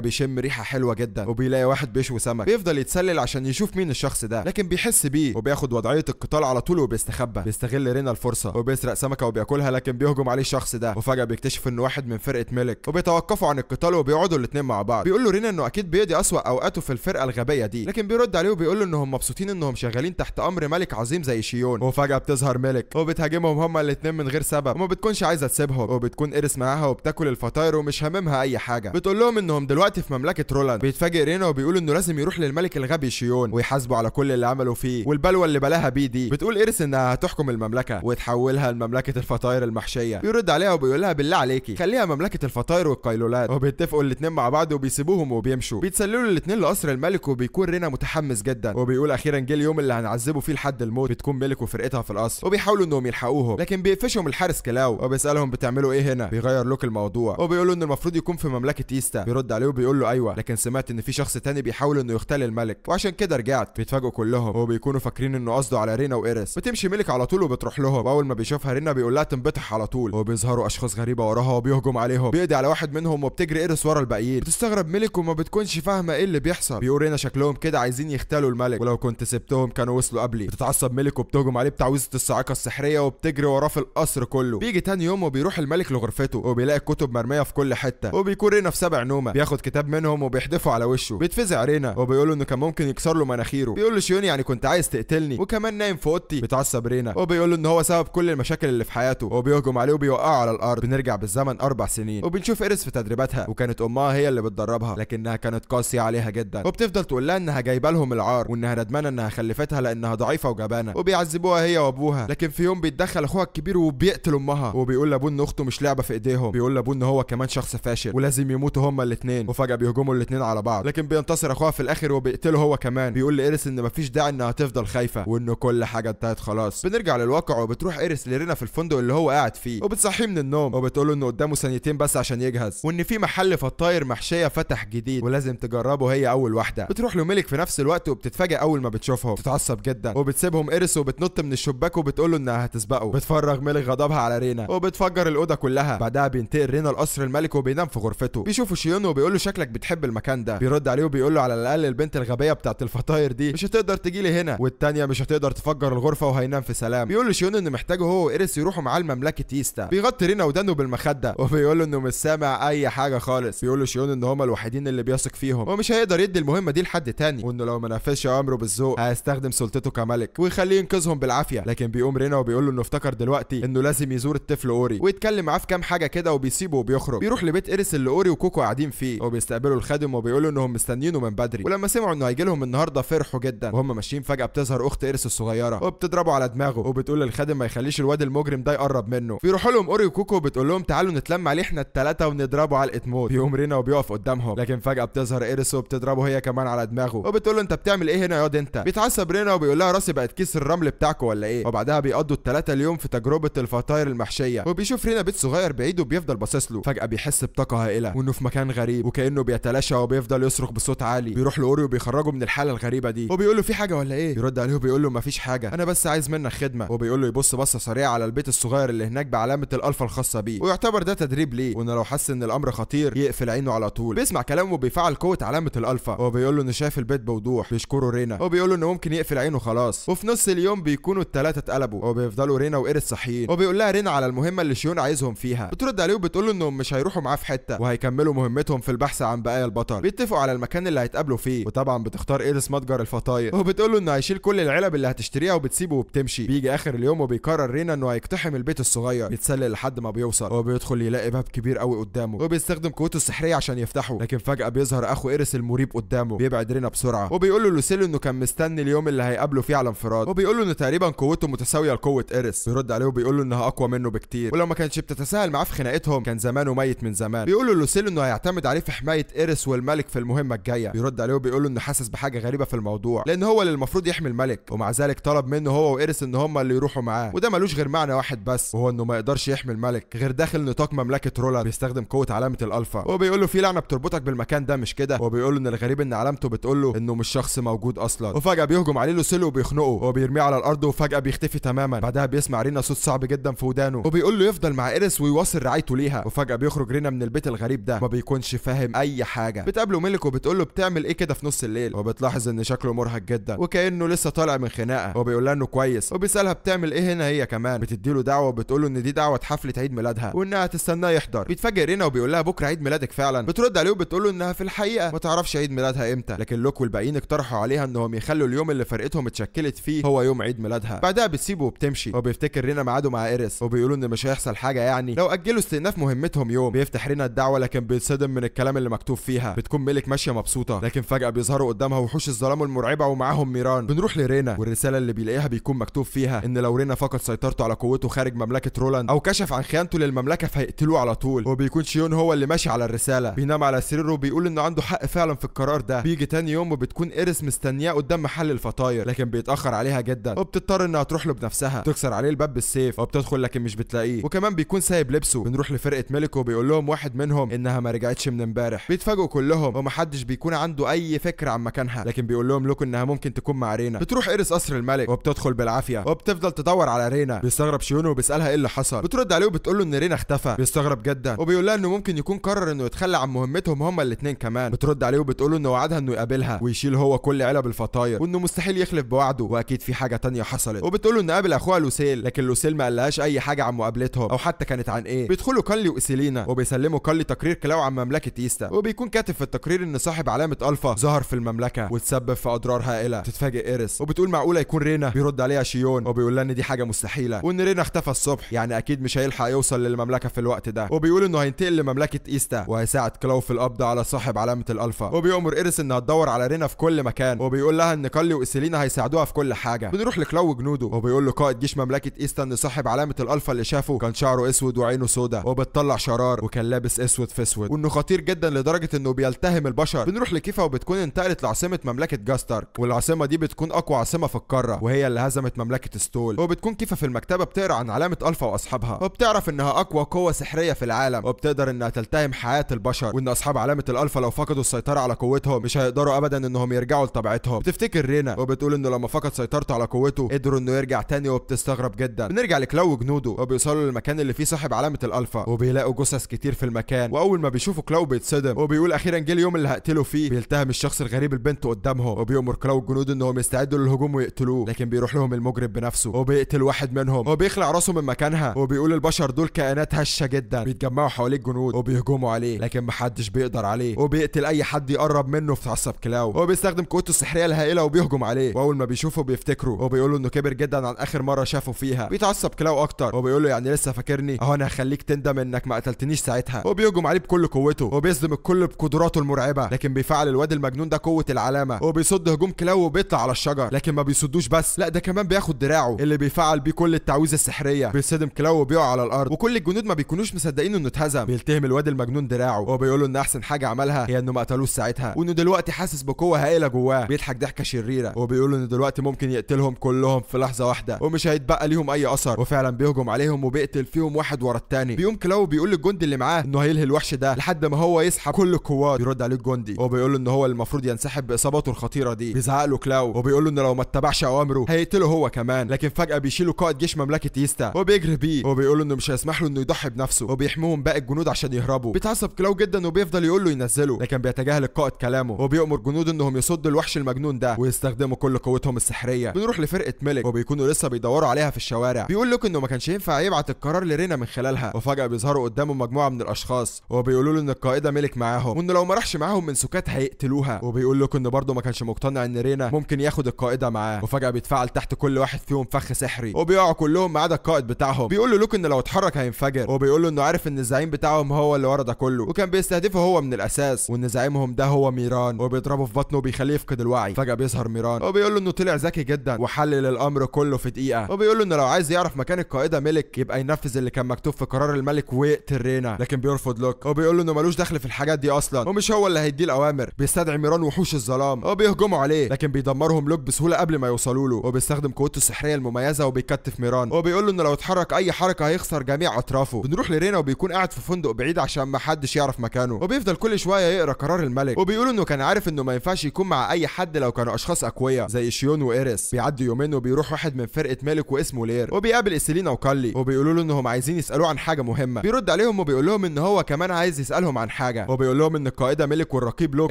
بيشم ريحه حلوه جدا وبيلاقي واحد بيشوي سمك. بيفضل يتسلل عشان يشوف مين الشخص ده، لكن بيحس بيه وبياخد وضعيه القتال على طول وبيستخبى. بيستغل رينا الفرصه وبيسرق سمكه وبياكلها، لكن بيهجم عليه الشخص ده وفجاه بيكتشف انه واحد من فرقه ملك وبيتوقفوا عن القتال وبيقعدوا الاثنين مع بعض. بيقول له رينا انه اكيد بيقضي اسوأ اوقاته في الفرقه الغبيه دي، لكن بيرد عليه وبيقول له انهم مبسوطين انهم شغالين تحت امر ملك عظيم زي شيون. وفجاه بتظهر ملك وبتهاجمهم هما الاثنين من غير سبب وما بتكونش عايزه تسيبهم، وبتكون ايريس معاها وبتاكل الفطاير ومش هاممها اي حاجه. بتقول لهم انهم دلوقتي في مملكه رولاند. بيتفاجئ رينا وبيقول انه لازم يروح للملك الغبي شيون ويحاسبه على كل اللي عملوا فيه والبلوى اللي بلاها بيه دي. بتقول ايريس انها هتحكم المملكه وتحولها لمملكه الفطاير المحشيه. بيرد عليها وبيقول لها بالله عليكي خليها مملكه الفطاير والقيلولات، وبيتفقوا الاثنين مع بعض وبيسيبوهم وبيمشوا. بيتسللوا الاثنين لقصر الملك وبيكون رينا متحمس جدا وبيقول اخيرا جه اليوم اللي هنعذبه فيه لحد الموت. بتكون ملك وفرقتها في القصر وبيحاولوا انهم يلحقوهم، لكن بيقفشهم الحارس كلاو وبيسالهم بتعملوا ايه هنا. بيغير لوك الموضوع وبيقولوا ان المفروض يكون في مملكه ايستا. بيرد عليه وبيقول له ايوه، لكن سمعت ان في شخص تاني بيحاول انه يغتال الملك وعشان كده رجعت. بيتفاجئوا كلهم وبيكونوا فاكرين انه قصده على رينا وايريس. بتمشي ملك على طول وبتروح لهم، واول ما بيشوفها رينا بيقول لها تنبطح على طول، وبيظهروا اشخاص غريبه وراها وبيهجم عليهم. بيقضي على واحد منهم وبتجري ايريس ورا الباقيين. بتستغرب ملك وما بتكونش فاهمه ايه اللي بيحصل. بيقول رينا شكلهم لهم كده عايزين يختالوا الملك، ولو كنت سبتهم كانوا وصلوا قبلي. بتتعصب ملك وبتهجم عليه بتعويذه الصاعقه السحريه وبتجري وراه في القصر كله. بيجي تاني يوم وبيروح الملك لغرفته وبيلاقي الكتب مرميه في كل حته، وبيكون رينا في 7 نومه بياخد كتاب منهم وبيحدفه على وشه. بيتفزع رينا وبيقول له انه كان ممكن يكسر له مناخيره. بيقول له شيون يعني كنت عايز تقتلني وكمان نايم في اوضتي. بتعصب رينا وبيقول له ان هو سبب كل المشاكل اللي في حياته، وبيهجم عليه وبيوقعه على الارض. بنرجع بالزمن 4 سنين وبنشوف إيريس في تدريباتها، وكانت امها هي اللي بتدربها لكنها كانت قاسيه عليها جدا، وبتفضل تقول لها انها جايبه لهم العار وانها ندمانه انها خلفتها لانها ضعيفه وجبانه، وبيعذبوها هي وابوها. لكن في يوم بيتدخل اخوها الكبير وبيقتل امها، وبيقول لابوه ان اخته مش لعبه في ايديهم. بيقول لابوه ان هو كمان شخص فاشل ولازم يموتوا هما الاثنين، وفجاه بيهجموا الاثنين على بعض، لكن بينتصر اخوها في الاخر وبيقتله هو كمان. بيقول لإيريس ان مفيش داعي انها تفضل خايفه وانه كل حاجه انتهت خلاص. بنرجع للواقع وبتروح إيريس لرينا في الفندق اللي هو قاعد فيه، وبتصحيه من النوم وبتقول له انه قدامه ثانيتين بس عشان يجهز، وان في محل فطاير محشيه فتح جديد ولازم تجربه هي اول واحده. بتروح له ملك في نفس الوقت وبتتفاجئ اول ما بتشوفهم. بتتعصب جدا وبتسيبهم إيريس وبتنط من الشباك وبتقول له انها هتسبقه. بتفرغ ملك غضبها على رينا وبتفجر الاوضه كلها. بعدها بينتقل رينا لقصر الملك وبينام في غرفته. بيشوفوا شيون وبيقول له شكلك بتحب المكان ده. بيرد عليه وبيقول له على الاقل البنت الغبيه بتاعت الفطاير دي مش هتقدر تجي لي هنا، والتانيه مش هتقدر تفجر الغرفه وهينام في سلام. بيقول له شيون ان محتاجه هو وإيريس يروحوا معاه لمملكه ييستا. بيغطي رينا ودانه بالمخده وبيقول له انه مش سامع اي حاجه خالص. بيقول له شيون ان هما الوحيدين اللي بيثق فيهم ومش هيقدر يدي المهمه دي لحد تاني، وانه لو ما نفذش امره بالذوق هيستخدم سلطته كملك ويخليه ينقذهم بالعافيه. لكن بيقوم رينا وبيقول له انه افتكر دلوقتي انه لازم يزور الطفل اوري ويتكلم معاه في كام حاجه كده، وبيسيبه وبيخرج. بيروح لبيت إيريس اللي اوري وكوكو قاعدين فيه، وبيستقبلوا الخادم وبيقولوا انهم مستنيينه من بدري، ولما سمعوا انه هيجي لهم النهارده فرحوا جدا. وهم ماشيين فجاه بتظهر اخت إيريس الصغيره وبتضربه على دماغه، وبتقول للخادم ما يخليش الواد المجرم ده يقرب منه. بيروحوا لهم اوري وكوكو وبتقول لهم تعالوا نتلم عليه احنا الثلاثه ونضربه علقه موت. بيقوم رينا وبيقف قدامهم، لكن فجاه بتظهر إيريس وبتضربه هي كمان على دماغه، وبتقول له انت بتعمل ايه هنا يا واد انت؟ بيتعصب رينا وبيقول لها راسي بقت كيس الرمل بتاعكم ولا ايه؟ وبعدها بيقضوا الثلاثه اليوم في تجربه الفطاير المحشيه. وبيشوف رينا بيت صغير بعيد وبيفضل باصص له. فجاه بيحس بطاقه هائله وانه في مكان غريب وكانه بيتلاشى وبيفضل يصرخ بصوت عالي. بيروح لاوري وبيخرجه من الحاله الغريبه دي، وبيقول له في حاجه ولا ايه؟ يرد عليه وبيقول له مفيش حاجه، انا بس عايز منك خدمه. وبيقول له يبص بصه سريعه على البيت الصغير اللي هناك بعلامه الالفا الخاصه بيه، ويعتبر ده تدريب ليه، وانه لو حس ان الامر خطير يقفل عينه على طول. بيسمع كلامه وبيفعل قوه علامه الالفا، وبيقول له انه شايف البيت بوضوح. بيشكره رينا وبيقول له انه ممكن يقفل عينه خلاص. وفي نص اليوم بيكونوا الثلاثه اتقلبوا وبيفضلوا رينا وإيريس صاحيين، وبيقول لها رينا على المهمه اللي شيون عايزهم فيها. بترد عليه وبتقول له انهم مش هيروحوا معاه في حته وهيكملوا مهمتهم في البحث عن بقايا البطل. بيتفقوا على المكان اللي هيتقابلوا فيه، وطبعا بتختار إيريس متجر الفطاير، وبتقول له انه هيشيل كل العلب اللي هتشتريها وبتسيبه وبتمشي. بيجي اخر اليوم وبيقرر رينا انه هيقتحم البيت الصغير. بيتسلل لحد ما بيوصل وبيدخل يلاقي باب كبير قوي قدامه، وبيستخدم قوته السحريه عشان يفتحه. لكن فجاه بيظهر اخو إيريس المريب قدامه. بيبعد رينا بسرعه وبيقول له لوسيل انه كان مستني اليوم اللي هيقابله فيه على انفراد، وبيقول له ان تقريبا قوته متساويه لقوه إيريس. بيرد عليه وبيقول له انها اقوى منه بكتير، ولو ما كانش بتتساهل معاه في خناقتهم كان زمانه ميت من زمان. بيقول له لوسيل انه هيعتمد عليه في حمايه إيريس والملك في المهمه الجايه. بيرد عليه وبيقول له انه حاسس بحاجه غريبه في الموضوع، لان هو اللي المفروض يحمي الملك، ومع ذلك طلب منه هو وإيريس ان هم اللي يروحوا معاه. وده ملوش غير معنى واحد بس، وهو انه ما يقدرش يحمي الملك غير داخل نطاق مملكه رولر بيستخدم قوه علامه الالفا. وبيقول له في لعنه بتربطك بالمكان ده مش كده؟ وبيقول له ان الغريب ان علامته بتقول له انه مش شخص موجود اصلا. وفجاه بيهجم عليه لوسيل وبيخنقه وبيرميه على الارض، وفجاه بيختفي تماما. بعدها بيسمع رينا صوت صعب جدا في ودانه وبيقول له يفضل مع إيريس ويواصل رعايته ليها. وفجاه بيخرج رينا من البيت الغريب ده، ما بيكونش فاهم اي حاجه. بتقابله ملك وبتقول له بتعمل ايه كده في نص الليل؟ وبتلاحظ ان شكله مرهق جدا وكانه لسه طالع من خناقه. وبيقول لها انه كويس، وبيسالها بتعمل ايه هنا هي كمان. بتديله دعوه وبتقول له ان دي دعوه حفله عيد ميلادها وانها تستناه يحضر. بيتفاجئ رينا وبيقول لها بكره عيد ميلادك فعلا. بترد عليه وبتقول له انها في الحقيقه ما تعرفش عيد ميلادها امتى، لكن لوك والباقيين اقترحوا عليها انهم يخلوا اليوم اللي فرقتهم اتشكلت فيه هو يوم عيد ميلادها. بعدها بتسيبه وبتمشي، وبيفتكر رينا ميعاده مع إيريس، وبيقولوا ان مش هيحصل حاجه يعني لو اجلوا استئناف مهمتهم يوم. بيفتح رينا الدعوه لكن بيتصدم من الكلام اللي مكتوب فيها. بتكون ملك ماشيه مبسوطه، لكن فجاه بيظهروا قدامها وحوش الظلام المرعبه ومعاهم ميران. بنروح لرينا والرساله اللي بيلاقيها بيكون مكتوب فيها ان لو رينا فقد سيطرته على قوته خارج مملكه رولاند او كشف عن خيانته للمملكه فهيقتلوه على طول. وبيكون شيون هو اللي ماشي على الرساله. بينام على سريره وبيقول انه عنده حق فعلا في القرار ده. بيجي تاني يوم وبتكون إيريس مستنياه قدام محل الفطاير، لكن بيتاخر عليها جدا وبتضطر انها تروح له بنفسها. تكسر عليه الباب بالسيف وبتدخل لكن مش بتلاقيه، وكمان بيكون سايب لبسه. بنروح لفرقه ملك وبيقول لهم واحد منهم انها ما رجعتش من امبارح. بيتفاجئوا كلهم ومحدش بيكون عنده اي فكره عن مكانها، لكن بيقول لهم لوك انها ممكن تكون مع رينا. بتروح إيريس قصر الملك وبتدخل بالعافيه وبتفضل تدور على رينا. بيستغرب شيون وبيسالها ايه اللي حصل. بترد عليه وبتقول له ان رينا اختفى. بيستغرب جدا وبيقول لها انه ممكن يكون قرر انه يتخلى عن مهمتهم هما الاثنين كمان. بترد عليه وبتقول له انه وعدها انه يقابلها ويشيل هو كل علب الفطاير، وانه مستحيل يخلف بوعده واكيد في حاجه تانية حصلت. وبتقول له انه قابل اخوها لوسيل، لكن لوسيل ما قالهاش اي حاجه عن مقابلتهم او حتى كانت عن ايه. بيدخلوا كالي وإيسيلينا وبيسلموا كالي تقرير كلاو عن مملكه ايستا، وبيكون كاتب في التقرير ان صاحب علامه الفا ظهر في المملكه وتسبب في اضرار هائله. تتفاجئ إيريس وبتقول معقوله يكون رينا. بيرد عليها شيون وبيقول لها ان دي حاجه مستحيله، وان رينا اختفى الصبح، يعني اكيد مش هيلحق يوصل للمملكه في الوقت ده. وبيقول انه هينتقل لمملكه ايستا وهيساعد كلاو في القبض على صاحب علامه الالفا. وبيأمر إيريس انها تدور على رينا في كل مكان، وبيقول لها ان كالي وإيسيلينا هيساعدوها في كل حاجه. بنروح لكلاو وجنوده وبيقول له قائد جيش مملكه ايستا ان صاحب علامه الالفا اللي شافه كان شعره اسود وعينه سودا وبتطلع شرار وكان لابس اسود في اسود، وانه خطير جدا لدرجه انه بيلتهم البشر. بنروح لكيفا وبتكون انتقلت لعاصمه مملكه جاستارك، والعاصمه دي بتكون اقوى عاصمه في القاره وهي اللي هزمت مملكه ستول. وبتكون كيفا في المكتبه بتقرا عن علامه الفا واصحابها، وبتعرف انها اقوى قوه سحريه في العالم وبتقدر انها تلتهم حياه البشر، وان اصحاب علامه الالفا لو فقدوا السيطره على قوتهم مش هيقدروا ابدا انهم يرجعوا لطبيعتهم. بتفتكر رينا وبتقول انه لما فقد سيطرته على قوته قدروا انه يرجع تاني، وبتستغرب جدا. بنرجع لكلاو وجنوده وبيوصلوا للمكان اللي فيه صاحب علامه الالفا وبيلاقوا جثث كتير في المكان، واول ما بيشوفوا كلاو بيتصدم وبيقول اخيرا جه اليوم اللي هقتله فيه. بيلتهم الشخص الغريب البنت قدامهم وبيأمر كلاو الجنود انهم يستعدوا للهجوم ويقتلوه، لكن بيروح لهم المجرم بنفسه وبيقتل واحد منهم وبيخلع راسه من مكانها، وبيقول البشر دول كائنات هشه جدا. بيتجمعوا حواليه الجنود وبيهجموا عليه لكن محدش بيقدر عليه، وبيقتل اي حد يقرب منه. بتعصب كلاو وبيستخدم قوته السحريه الهائله وبيهجم عليه، واول ما بيشوفه بيفتكره وبيقول له انه كبر جدا عن اخر مره شافه فيها. بيتعصب كلاو اكتر وبيقول له يعني لسه فاكرني؟ اهو انا هخليك تندم انك ما قتلتنيش ساعتها. وبيهجم عليه بكل قوته وبيصدم الكل بقدراته المرعبه، لكن بيفعل الواد المجنون ده قوه العلامه وبيصد هجوم كلاو وبيطلع على الشجر، لكن ما بيصدوش بس، لا ده كمان بياخد دراعه اللي بيفعل بيه كل التعويذه السحريه. بيصدم كلاو وبيقع على الارض، وكل الجنود ما بيكونوش مصدقين انه اتهزم. بيلتهم الواد المجنون دراعه وبيقول له ان احسن حاجه عملها هي انه ما قتلوش ساعتها، وانه دلوقتي حاسس بقوه هائله جواه. بيضحك ضحكه شريره وبيقول له ان دلوقتي ممكن يقتلهم كلهم في لحظه واحده ومش هيتبقى ليهم اي اثر، وفعلا بيهجم عليهم وبيقتل فيهم واحد ورا التاني. بيقوم كلاو بيقول للجندي اللي معاه انه هيلهي الوحش ده لحد ما هو يسحب كل القوات. بيرد عليه الجندي وبيقول له ان هو المفروض ينسحب باصاباته الخطيره دي. بيزعق له كلاو وبيقول له ان لو ما اتبعش اوامره هيقتله هو كمان، لكن فجاه بيشيلوا قائد جيش مملكه ايستا وبيجري بيه وبيقول له انه مش هيسمح له انه يضحي بنفسه وبيحميهم باقي الجنود عشان يهربوا. بيتعصب كلاو جدا وبيفضل يقول له ينزله، لكن بيتجاهل القائد كلامه وبيأمر جنود انهم يصدوا الوحش المجنون ده ويستخدموا كل قوتهم السحريه. بنروح لفرقه ملك وبيكونوا لسه بيدوروا عليها في الشوارع. بيقول لك انه ما كانش ينفع يبعت القرار لرينا من خلالها، وفجاه بيظهروا قدامه مجموعه من الاشخاص وبيقولوا له ان القائده ملك معاهم وانه لو ما راحش معاهم من سكات هيقتلوها. وبيقول لك انه برضه ما كانش مقتنع ان رينا ممكن ياخد القائده معاه، وفجاه بيتفعل تحت كل واحد فيهم فخ سحري وبيقعوا كلهم ما عدا القائد بتاعهم. بيقول له لوك ان لو اتحرك هينفجر، وبيقول له انه عارف ان الزعيم بتاعهم هو اللي ورا ده كله وكان بيستهدفه هو من الاساس، وان زعيمهم ده هو ميران وبيضربه في بطنه وبيخليه يفقد الوعي. فجاه بيظهر ميران وبيقول له انه طلع ذكي جدا وحلل الامر كله في دقيقه، وبيقول له انه لو عايز يعرف مكان القائده ملك يبقى ينفذ اللي كان مكتوب في قرار الملك ويقتل رينا، لكن بيرفض لوك وبيقول له انه ملوش دخل في الحاجات دي اصلا ومش هو اللي هيديه الاوامر. بيستدعي ميران وحوش الظلام وبيهجموا عليه، لكن بيدمرهم لوك بسهوله قبل ما يوصلوا له، وبيستخدم قوته السحريه المميزه وبيكتف ميران وبيقول له انه لو اتحرك اي حركه هيخسر جميع اطرافه. بنروح لرينا وبيكون قاعد في فندق بعيد عشان ما حدش يعرف مكانه، وبيفضل كل شويه يقرا قرار الملك، وبيقول انه كان عارف انه ما ينفعش يكون مع اي حد لو كانوا اشخاص اقوياء زي شيون وإيريس. بيعدي يومين وبيروح واحد من فرقه ملك واسمه لير وبيقابل إيسيلينا وكالي وبيقولوا له انهم عايزين يسالوه عن حاجه مهمه. بيرد عليهم وبيقول لهم ان هو كمان عايز يسالهم عن حاجه، وبيقول لهم ان القائده ملك والرقيب لوك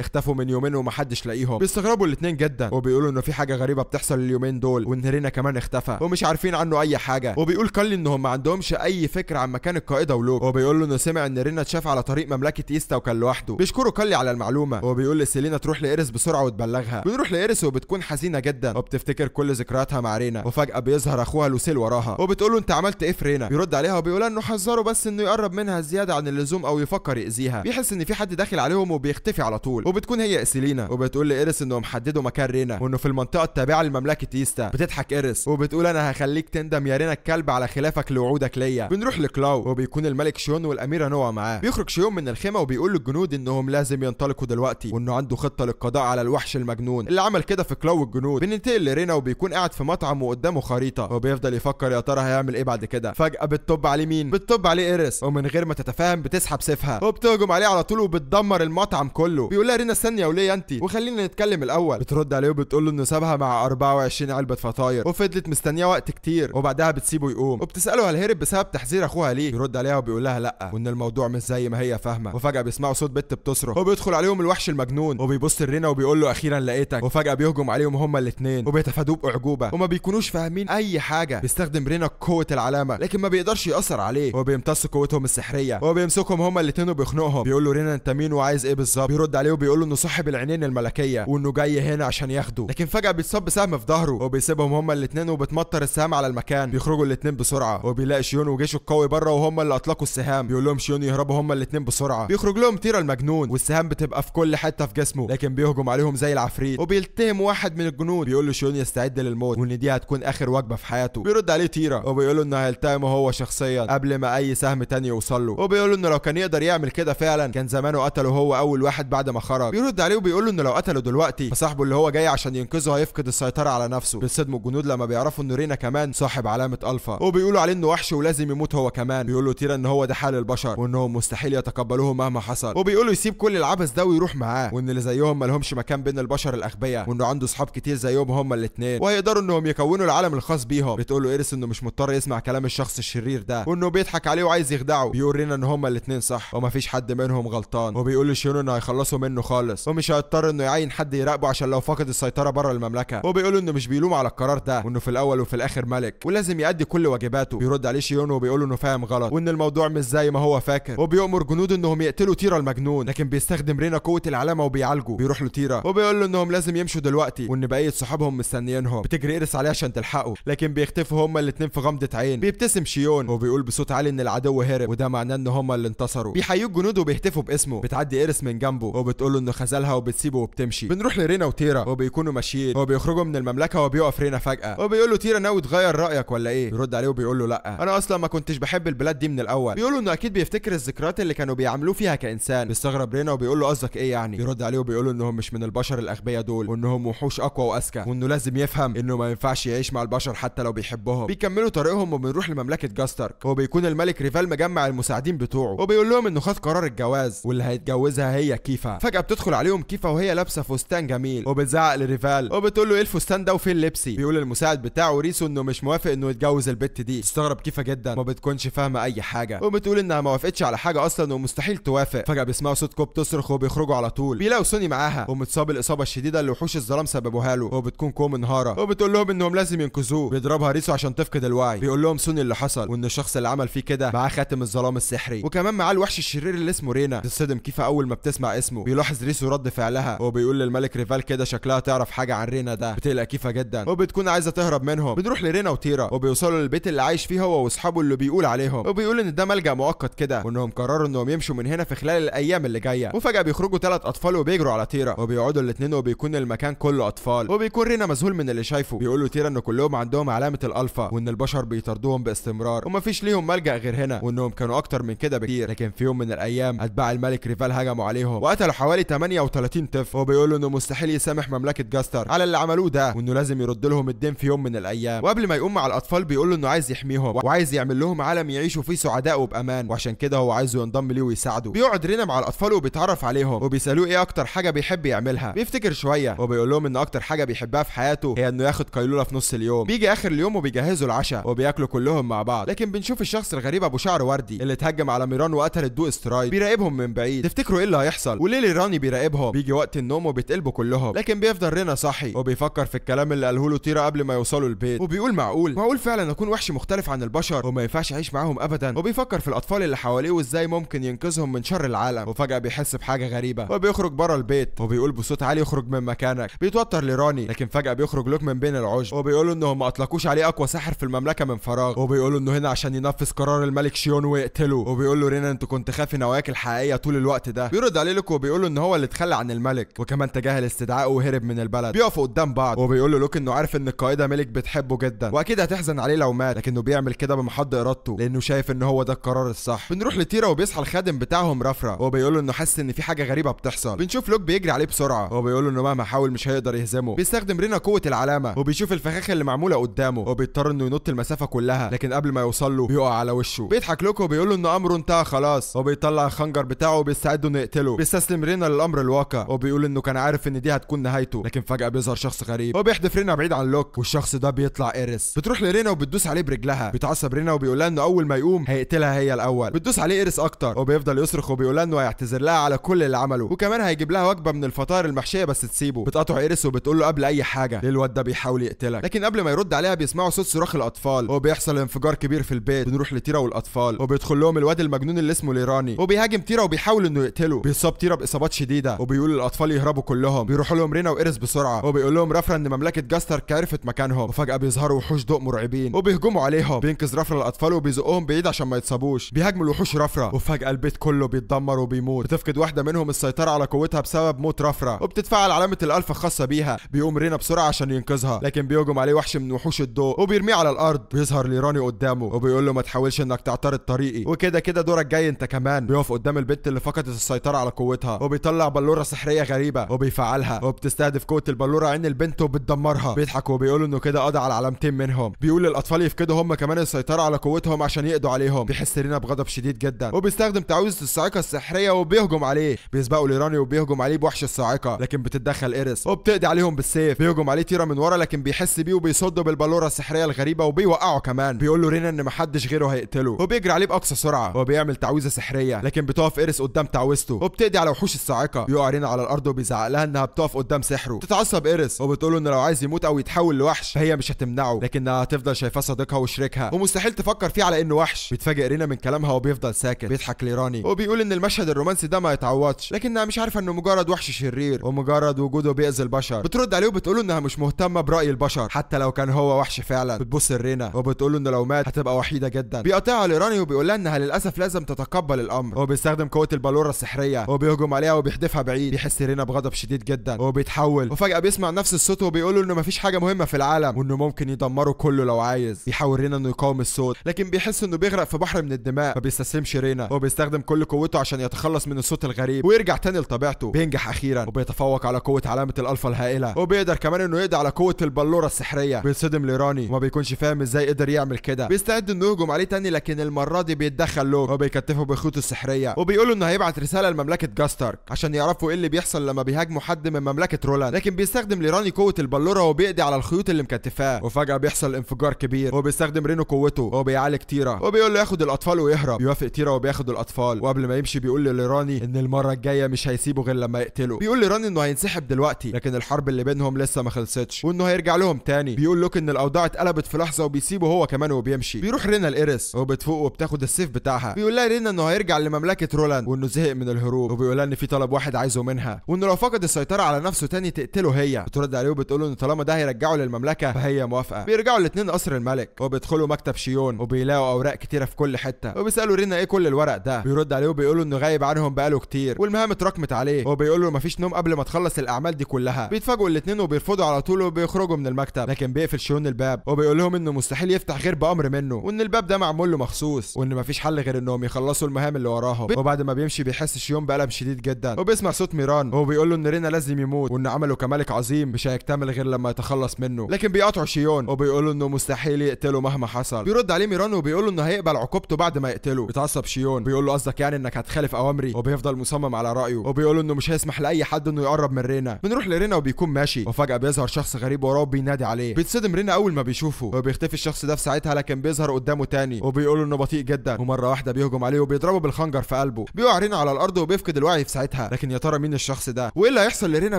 اختفوا من يومين ومحدش لاقيهم. بيستغربوا الاثنين جدا وبيقولوا انه في حاجه غريبه بتحصل اليومين دول وان رينا كمان اختفى ومش عارفين عنه اي حاجه. وبيقول كالي انهم ما عندهمش اي فكره عن مكان القائده ولوك، وبيقول له انه سمع ان رينا اتشاف على طريق مملكه ايستا وكان لوحده. بيشكروا كالي على المعلومه وبيقول لسيلينا تروح لإيريس بسرعه وتبلغها. بنروح لإيريس وبتكون حزينه جدا وبتفتكر كل ذكرياتها مع رينا، وفجاه بيظهر اخوها لوسيل وراها وبتقول له انت عملت ايه في رينا؟ بيرد عليها وبيقول انه حذره بس انه يقرب منها زياده عن اللزوم او يفكر يأذيها. بيحس ان في حد داخل عليهم وبيختفي على طول، وبتكون هي إيسيلينا وبتقول لإيريس انهم حددوا مكان رينا وانه في المنطقه التابعه لمملكه ايستا. بتضحك إيريس وبتقول انا هخليك تندم يا رينا الكلب على خلافك لوعودك ليا. بنروح لكلاو وبيكون الملك شيون والاميره نوا معاه. بيخرج شيون من الخيمه وبيقول للجنود انهم لازم ينطلقوا دلوقتي وانه عنده خطه للقضاء على الوحش المجنون اللي عمل كده في كلاو والجنود. بننتقل لرينا وبيكون قاعد في مطعم وقدامه خريطه وبيفضل يفكر يا ترى هيعمل ايه بعد كده. فجاه بتطب عليه مين؟ بتطب عليه إيريس، ومن غير ما تتفاهم بتسحب سيفها وبتهجم عليه على طول وبتدمر المطعم كله. بيقول لها رينا استني يا وليه انت وخلينا نتكلم الاول. بترد عليه وبتقول له انه سابها مع 24 علبه فطاير وفضلت مستنيه وقت كتير وبعدها بتسيبه يقوم، وبتساله هل هرب بسبب تحذير اخوها ليه؟ يرد عليها وبيقول لها لا وان الموضوع مش زي ما هي فاهمه. وفجاه بيسمعوا صوت بنت بتصرخ وبيدخل عليهم الوحش المجنون بيبص لرينا وبيقول له اخيرا لقيتك، وفجاه بيهجم عليهم هما الاثنين وبيتفادوه باعجوبه وما بيكونوش فاهمين اي حاجه. بيستخدم رينا قوه العلامه لكن ما بيقدرش ياثر عليه، وبيمتص قوتهم السحريه وبيمسكهم هما الاثنين وبيخنقهم. بيقول له رينا انت مين وعايز ايه بالظبط؟ بيرد عليه وبيقول له انه صاحب العينين الملكيه وانه جاي هنا عشان ياخده، لكن فجاه بيتصاب بسهم في ظهره وبيسيبهم هما الاثنين وبتمطر السهام على المكان. بيخرجوا الاثنين بسرعه وبيلاقي شيون وجيشه القوي بره وهم اللي اطلقوا السهام. بيقول لهم شيون يهربوا هما الاثنين بسرعه. بيخرج لهم تيرا المجنون والسهام بتبقى في كل حته في جسمه، لكن بيهجم عليهم زي العفريت وبيلتهم واحد من الجنود. بيقول له شيون يستعد للموت وان دي هتكون اخر وجبه في حياته. بيرد عليه تيرا وبيقول له انه هيلتهمه هو شخصيا قبل ما اي سهم تاني يوصل له، وبيقول له انه لو كان يقدر يعمل كده فعلا كان زمانه قتله هو اول واحد بعد ما خرج. بيرد عليه وبيقول له انه لو قتله دلوقتي فصاحبه اللي هو جاي عشان ينقذه هيفقد السيطره على نفسه. بيصدموا الجنود لما بيعرفوا انه رينا كمان صاحب علامه الفا، وبيقولوا عليه انه وحش ولازم يموت هو كمان. بيقول له تيرا ان هو ده حال البشر وانهم مستحيل يتقبلوه مهما حصل، وبيقولوا يسيب كل العبث ده ويروح معاه، وان اللي زيهم مالهمش مكان بين البشر الاغبياء، وانه عنده اصحاب كتير زيهم هما الاثنين وهيقدروا انهم يكونوا العالم الخاص بيهم. بتقول له ايريس انه مش مضطر يسمع كلام الشخص الشرير ده وانه بيضحك عليه وعايز يخدعه. بيقول رينا ان هما الاثنين صح ومفيش حد منهم غلطان، وبيقول لشيون انه هيخلصوا منه خالص ومش هيضطر انه يعين حد يراقبه عشان لو فقد السيطره بره المملكه. وبيقول انه مش بيلوم على القرار ده وانه في الاول وفي الاخر ملك ولازم يأدي كل واجباته. بيرد عليه شيون وبيقول انه فاهم غلط وان الموضوع مش زي ما هو فاكر، وبيأمر جنوده انهم يقتلوا تيرا المجنون، لكن بيستخدم رينا قوه العلامه وبيعالجه. بيروح له تيرا وبيقول له انهم لازم يمشوا دلوقتي وان بقيه صحابهم مستنيينهم. بتجري ايريس عليه عشان تلحقه لكن بيختفوا هما الاثنين في غمضه عين. بيبتسم شيون وبيقول بصوت عالي ان العدو هرب وده معناه ان هما اللي انتصروا. بيحيوا الجنود وبيهتفوا باسمه. بتعدي ايريس من جنبه وبتقول له انه خذلها وبتسيبه وبتمشي. بنروح لرينا وتيرا وبيكونوا ماشيين وبيخرجوا من المملكه وبيقف رينا فجاه وبيقول له تيرا ناوي تغير رايك ولا ايه؟ بيرد عليه وبيقول له لا انا اصلا ما كنتش بحب البلاد دي من الاول. بيقول له انه اكيد بيفتكر الذكريات اللي كانوا بيعاملوه فيها كانسان. بيستغرب رينا وبيقول له قصدك ايه يعني؟ بيرد عليه وبيقول له انهم مش من البشر الاغبياء دول وانهم وحوش اقوى واذكى وانه لازم يفهم انه ما ينفعش يعيش مع البشر حتى لو بيحبهم. بيكملوا طريقهم وبنروح لمملكه جاسترك وبيكون الملك ريفال مجمع المساعدين بتوعه وبيقول لهم انه خد قرار الجواز واللي هيتجوزها هي كيفا. فجاه بتدخل عليهم كيفا وهي لابسه فستان جميل وبتزعق لريفال وبتقول له ايه الفستان ده وفين لبسي؟ بيقول المساعد بتاعه ريسو انه مش موافق انه يتجوز البت دي. تستغرب كيفا جدا وما بتكونش فاهمه اي حاجه وبتقول انها ما وافقتش على حاجه اصلا ومستحيل توافق. فجاه بيسمعوا صوت كوب تصرخ وبيخرجوا على طول. بيلاقوا سوني معاها ومتصاب الاصابه الشديده اللي وحوش الظلام سببوها له وبتكون كو منهاره وبتقول لهم انهم لازم ينقذوه. بيضربها ريسو عشان تفقد الوعي. بيقول لهم سوني اللي حصل وان الشخص اللي عمل فيه كده معاه خاتم الظلام السحري وكمان معاه الوحش الشرير اللي اسمه رينا. تصدم كيفا اول ما بتسمع اسمه. بيلاحظ ريسو رد فعلها وبيقول للملك ريفال كده شكلها تعرف حاجه عن رينا ده. بتقلق كيفا جدا وبتكون عايزه تهرب منهم. بنروح لرينا وتيرا وبيوصلوا للبيت اللي عايش فيه هو واصحابه اللي بيقول عليهم وبيقول ان ده ملجأ مؤقت كده وانهم قرروا انهم يمشوا من هنا في خلال الايام اللي جايه. وفجاه بيخرجوا 3 اطفال وبيجروا على تيرا وبيقعدوا الاثنين وبيكون المكان كله اطفال وبيكون رينا مذهول من اللي شايفه. بيقول له تيرا ان كلهم عندهم علامه الالفا وان البشر بيطاردوهم باستمرار ومفيش ليهم ملجأ غير هنا وانهم كانوا اكتر من كده بكتير. لكن في يوم من الايام اتباع الملك ريفال هجموا عليهم وقتلوا حوالي 38 طفل وبيقول له انه مستحيل يسامح مملكه جاستر على اللي عملوه ده وانه لازم يرد لهم الدين في يوم من الايام. وقبل ما يقوم مع الاطفال بيقول له انه عايز يحميهم وعايز يعمل لهم عالم يعيشوا فيه سعداء وبامان وعشان كده هو عايزه ينضم ليه ويساعده. بيقعد رينا مع الاطفال وبيتعرف عليهم وبيسالوه ايه اكتر حاجه بيحب يعملها. بيفتكر شويه وبيقول لهم ان اكتر حاجه بيحبها في حياته هي انه ياخد قيلوله في نص اليوم. بيجي اخر اليوم وبيجهزوا العشاء وبياكلوا كلهم مع بعض. لكن بنشوف الشخص الغريب ابو شعر وردي اللي اتهجم على ميران وقتل الدو سترايد بيراقبهم من بعيد. تفتكروا ايه اللي هيحصل؟ وليلي راني بيراقبهم. بيجي وقت النوم وبيتقلبوا كلهم لكن بيفضل رينا صاحي وبيفكر في الكلام اللي قاله له تيرا قبل ما يوصلوا البيت وبيقول معقول فعلا اكون وحش مختلف عن البشر وما ينفعش اعيش معاهم ابدا. وبيفكر في الاطفال اللي حواليه وازاي ممكن ينقذهم من شر العالم. وفجاه بيحس بحاجه غريبه وبيخرج بره البيت وبيقول بصوت عالي اخرج من مكانك. بيتوتر لراني لكن فجاه بيخرج لوك من بين العشب وبيقولوا انهم ما اطلقوش عليه اقوى ساحر في المملكه من فراغ وبيقولوا انه هنا عشان ينفذ قرار الملك شيون ويقتله. وبيقول له رينا انت كنت خافي نواياك الحقيقيه طول الوقت ده. بيرد عليه لوك وبيقول له ان هو اللي اتخلى عن الملك وكمان تجاهل استدعائه وهرب من البلد. بيقفوا قدام بعض وبيقول له لوك انه عارف ان القائده ملك بتحبه جدا واكيد هتحزن عليه لو مات لكنه بيعمل كده بمحض ارادته لانه شايف ان هو ده القرار الصح. بنروح لتيرا وبيصحى الخادم بتاعهم رفرة وبيقول له انه حاسس ان في حاجه غريبه بتحصل. بنشوف لوك بيجري عليه بسرعه وبيقول له انه مهما حاول مش هيقدر يهزمه. بيستخدم رينا قوه العلامه وبيشوف الفخاخ اللي معموله قدامه وبيضطر انه ينط المسافه كلها لكن قبل ما يوصل له بيقع على وشه. بيضحك لوك وبيقول له انه امره انتهى خلاص وبيطلع الخنجر بتاعه وبيستعد انه يقتله. بيستسلم رينا للامر الواقع وبيقول انه كان عارف ان دي هتكون نهايته لكن فجاه بيظهر شخص غريب وبيحدف رينا بعيد عن لوك والشخص ده بيطلع ايريس. بتروح لرينا وبتدوس عليه برجلها. بيتعصب رينا وبيقول لها انه اول ما يقوم هيقتلها هي الاول. بتدوس عليه ايريس اكتر وبيفضل يصرخ وبيقول لها انه هيعتذر لها على كل اللي عمله وكمان هيجيب لها وجبه من الفطاير المحشيه بس تسيبه. بتقاطع ايريس وبتقول له قبل اي حاجه ليه الواد ده بيحاول يقتلك، لكن قبل ما يرد عليها بيسمعوا صوت صراخ الاطفال وبيحصل انفجار كبير في البيت. بنروح لتيرا والاطفال وبيدخل لهم الواد المجنون اللي اسمه ليراني وبيهاجم تيرا وبيحاول انه يقتله. بيصاب تيرا باصابات شديده وبيقول للاطفال يهربوا كلهم. بيروحوا لهم رينا وايريس بسرعه وبيقول لهم رافرا ان مملكه جاستر عرفت مكانهم، وفجاه بيظهروا وحوش ضوء مرعبين وبيهجموا عليهم. بينقذ رافرا الاطفال وبيزقهم بعيد عشان ما يتصابوش. بيهاجموا الوحوش رافرا وفجاه البيت كله بيتدمر وبيموت. بتفقد واحده منهم السيطره على قوتها بسبب موت رافرا وبتتفعل علامه الالف الخاصه بيها. بيقوم رينا بسرعه عشان ينقذها، لكن بيهجم عليه وحش من وحوش الضوء وبيرميه على الارض. بيظهر ليراني قدامه وبيقول له ما تحاولش انك تعترض طريقي، وكده كده دورك جاي انت كمان. بيقف قدام البت اللي فقدت السيطره على قوتها وبيطلع بلوره سحريه غريبه وبيفعلها وبتستهدف قوه البلوره عين البنت وبتدمرها. بيضحك وبيقول انه كده قضى على علامتين منهم. بيقول للاطفال يفقدوا هم كمان السيطره على قوتهم عشان يقضوا عليهم. بيحس رينا بغضب شديد جدا وبيستخدم تعويذه الصاعقه السحريه وبيهجم عليه. بيسبقوا ليراني وبيهجم عليه بوحش الصاعقه، لكن بتتدخل ايريس وبتقضي عليهم بالسيف. بيهجم عليه تيرا من ورا لكن بيحس بيه وبيصده بالبلوره السحريه الغريبه وبيوقعه كمان. بيقول له رينا ان محدش غيره هيقتله وبيجري عليه باقصى سرعه وبيعمل تعويذه سحريه، لكن بتقف ايريس قدام تعويذته وبتقضي على وحوش الصاعقه. بيقع رينا على الارض وبيزعق لها انها بتقف قدام سحره. تتعصب ايريس وبتقول له ان لو عايز يموت او يتحول لوحش فهي مش هتمنعه، لكنها هتفضل شايفاه صديقها وشريكها ومستحيل تفكر فيه على انه وحش. بيتفاجئ رينا من كلامها وبيفضل ساكت. بيضحك ليراني وبيقول ان المشهد الرومانسي ده ما يتعوضش، لكنها مش عارفه انه مجرد وحش شرير ومجرد وجوده بيأذي البشر. بترد عليه وبتقول انها مش مهتمه براي البشر حتى لو كان هو وحش فعلا. بتبص لرينا وبتقول له ان لو مات هتبقى وحيده جدا. بيقاطعها ليراني وبيقول لها انها للاسف لازم تتقبل الامر وبيستخدم قوه البلوره السحريه وبيهجم عليها وبيحدفها بعيد. بيحس رينا بغضب شديد جدا وبيتحول وفجاه بيسمع نفس الصوت وبيقول له انه مفيش حاجه مهمه في العالم وانه ممكن يدمره كله لو عايز. بيحاول رينا انه يقاوم الصوت لكن بيحس انه بيغرق في بحر من الدماء. ما بيستسلمش رينا وبيستخدم كل قوته عشان يتخلص من الصوت الغريب ويرجع تاني لطبيعته. بينجح اخيرا وبيتفوق على قوه علامه الالفا الهائله وبيقدر كمان انه يقضي على قوه البلوره السحريه. بيتصدم ليراني وما بيكونش فاهم ازاي قدر يعمل كده. بيستعد انه يهجم عليه تاني لكن المره دي بيتدخل لوك وبيكتفه بخيوطه السحريه وبيقول له انه هيبعت رساله لمملكه جاستارك عشان يعرفوا ايه اللي بيحصل لما بيهاجموا حد من مملكه رولاند. لكن بيستخدم ليراني قوه البلوره وبيقضي على الخيوط اللي مكتفاه. وفجاه بيحصل انفجار كبير وبيستخدم رينو قوته وبيعالج تيرا وبيقول له ياخد الاطفال ويهرب. يوافق تيرا وبياخد الاطفال وقبل ما يمشي بيقول لليراني ان المره الجايه مش هيسيبه غير لما يقتله. بيقول ليراني انه هينسحب دلوقتي لكن الحرب اللي بينهم لسه ما خلصتش وانه هيرجع لهم تاني. بيقول لوك ان الاوضاع اتقلبت في لحظه وبيسيبه هو كمان وبيمشي. بيروح رينا لايريس وبتفوق وبتاخد السيف بتاعها. بيقول لها رينا انه هيرجع لمملكه رولاند وانه زهق من الهروب وبيقول لها ان في طلب واحد عايزه منها وانه لو فقد السيطره على نفسه تاني تقتله هي. بترد عليه وبتقول له ان طالما ده هيرجعه للمملكه فهي موافقه. بيرجعوا الاثنين قصر الملك وبيدخلوا مكتب شيون وبيلاقوا اوراق كتيره في كل حته وبيسالوا رينا ايه كل الورق ده. بيرد عليه وبيقول له انه غايب عنهم بقاله كتير والمهام اتراكمت عليه وبيقول له مفيش نوم قبل ما تخلص الاعمال دي كلها. بيتفاجئوا الاثنين وبيرفضوا على طول وبيخرجوا من المكتب، لكن بيقفل شيون الباب وبيقول لهم انه مستحيل يفتح غير بامر منه وان الباب ده معمول له مخصوص وان مفيش حل غير انهم يخلصوا المهام اللي وراهم. وبعد ما بيمشي بيحس شيون بألم شديد جدا وبيسمع صوت ميران وبيقول له ان رينا لازم يموت وان عمله كملك عظيم مش هيكتمل غير لما يتخلص منه، لكن بيقاطعوا شيون وبيقول له انه مستحيل يقتله مهما حصل. بيرد عليه ميران وبيقول له انه هيقبل عقوبته بعد ما يقتله. بيتعصب شيون بيقول له قصدك يعني انك هتخالف اوامري وبيفضل مصمم على رايه وبيقول له انه مش هيسمح لاي حد انه يقرب من رينا. بنروح لرينا وبيكون ماشي وفجاه بيظهر شخص غريب وراه وبينادي عليه. بيتصدم رينا اول ما بيشوفه وبيختفي الشخص ده في ساعتها، لكن بيظهر قدامه تاني وبيقول له انه بطيء جدا ومره واحده بيهجم عليه وبيضربه بالخنجر في قلبه. بيقع رينا على الارض وبيفقد الوعي في ساعتها، لكن يا ترى مين الشخص ده وايه اللي هيحصل لرينا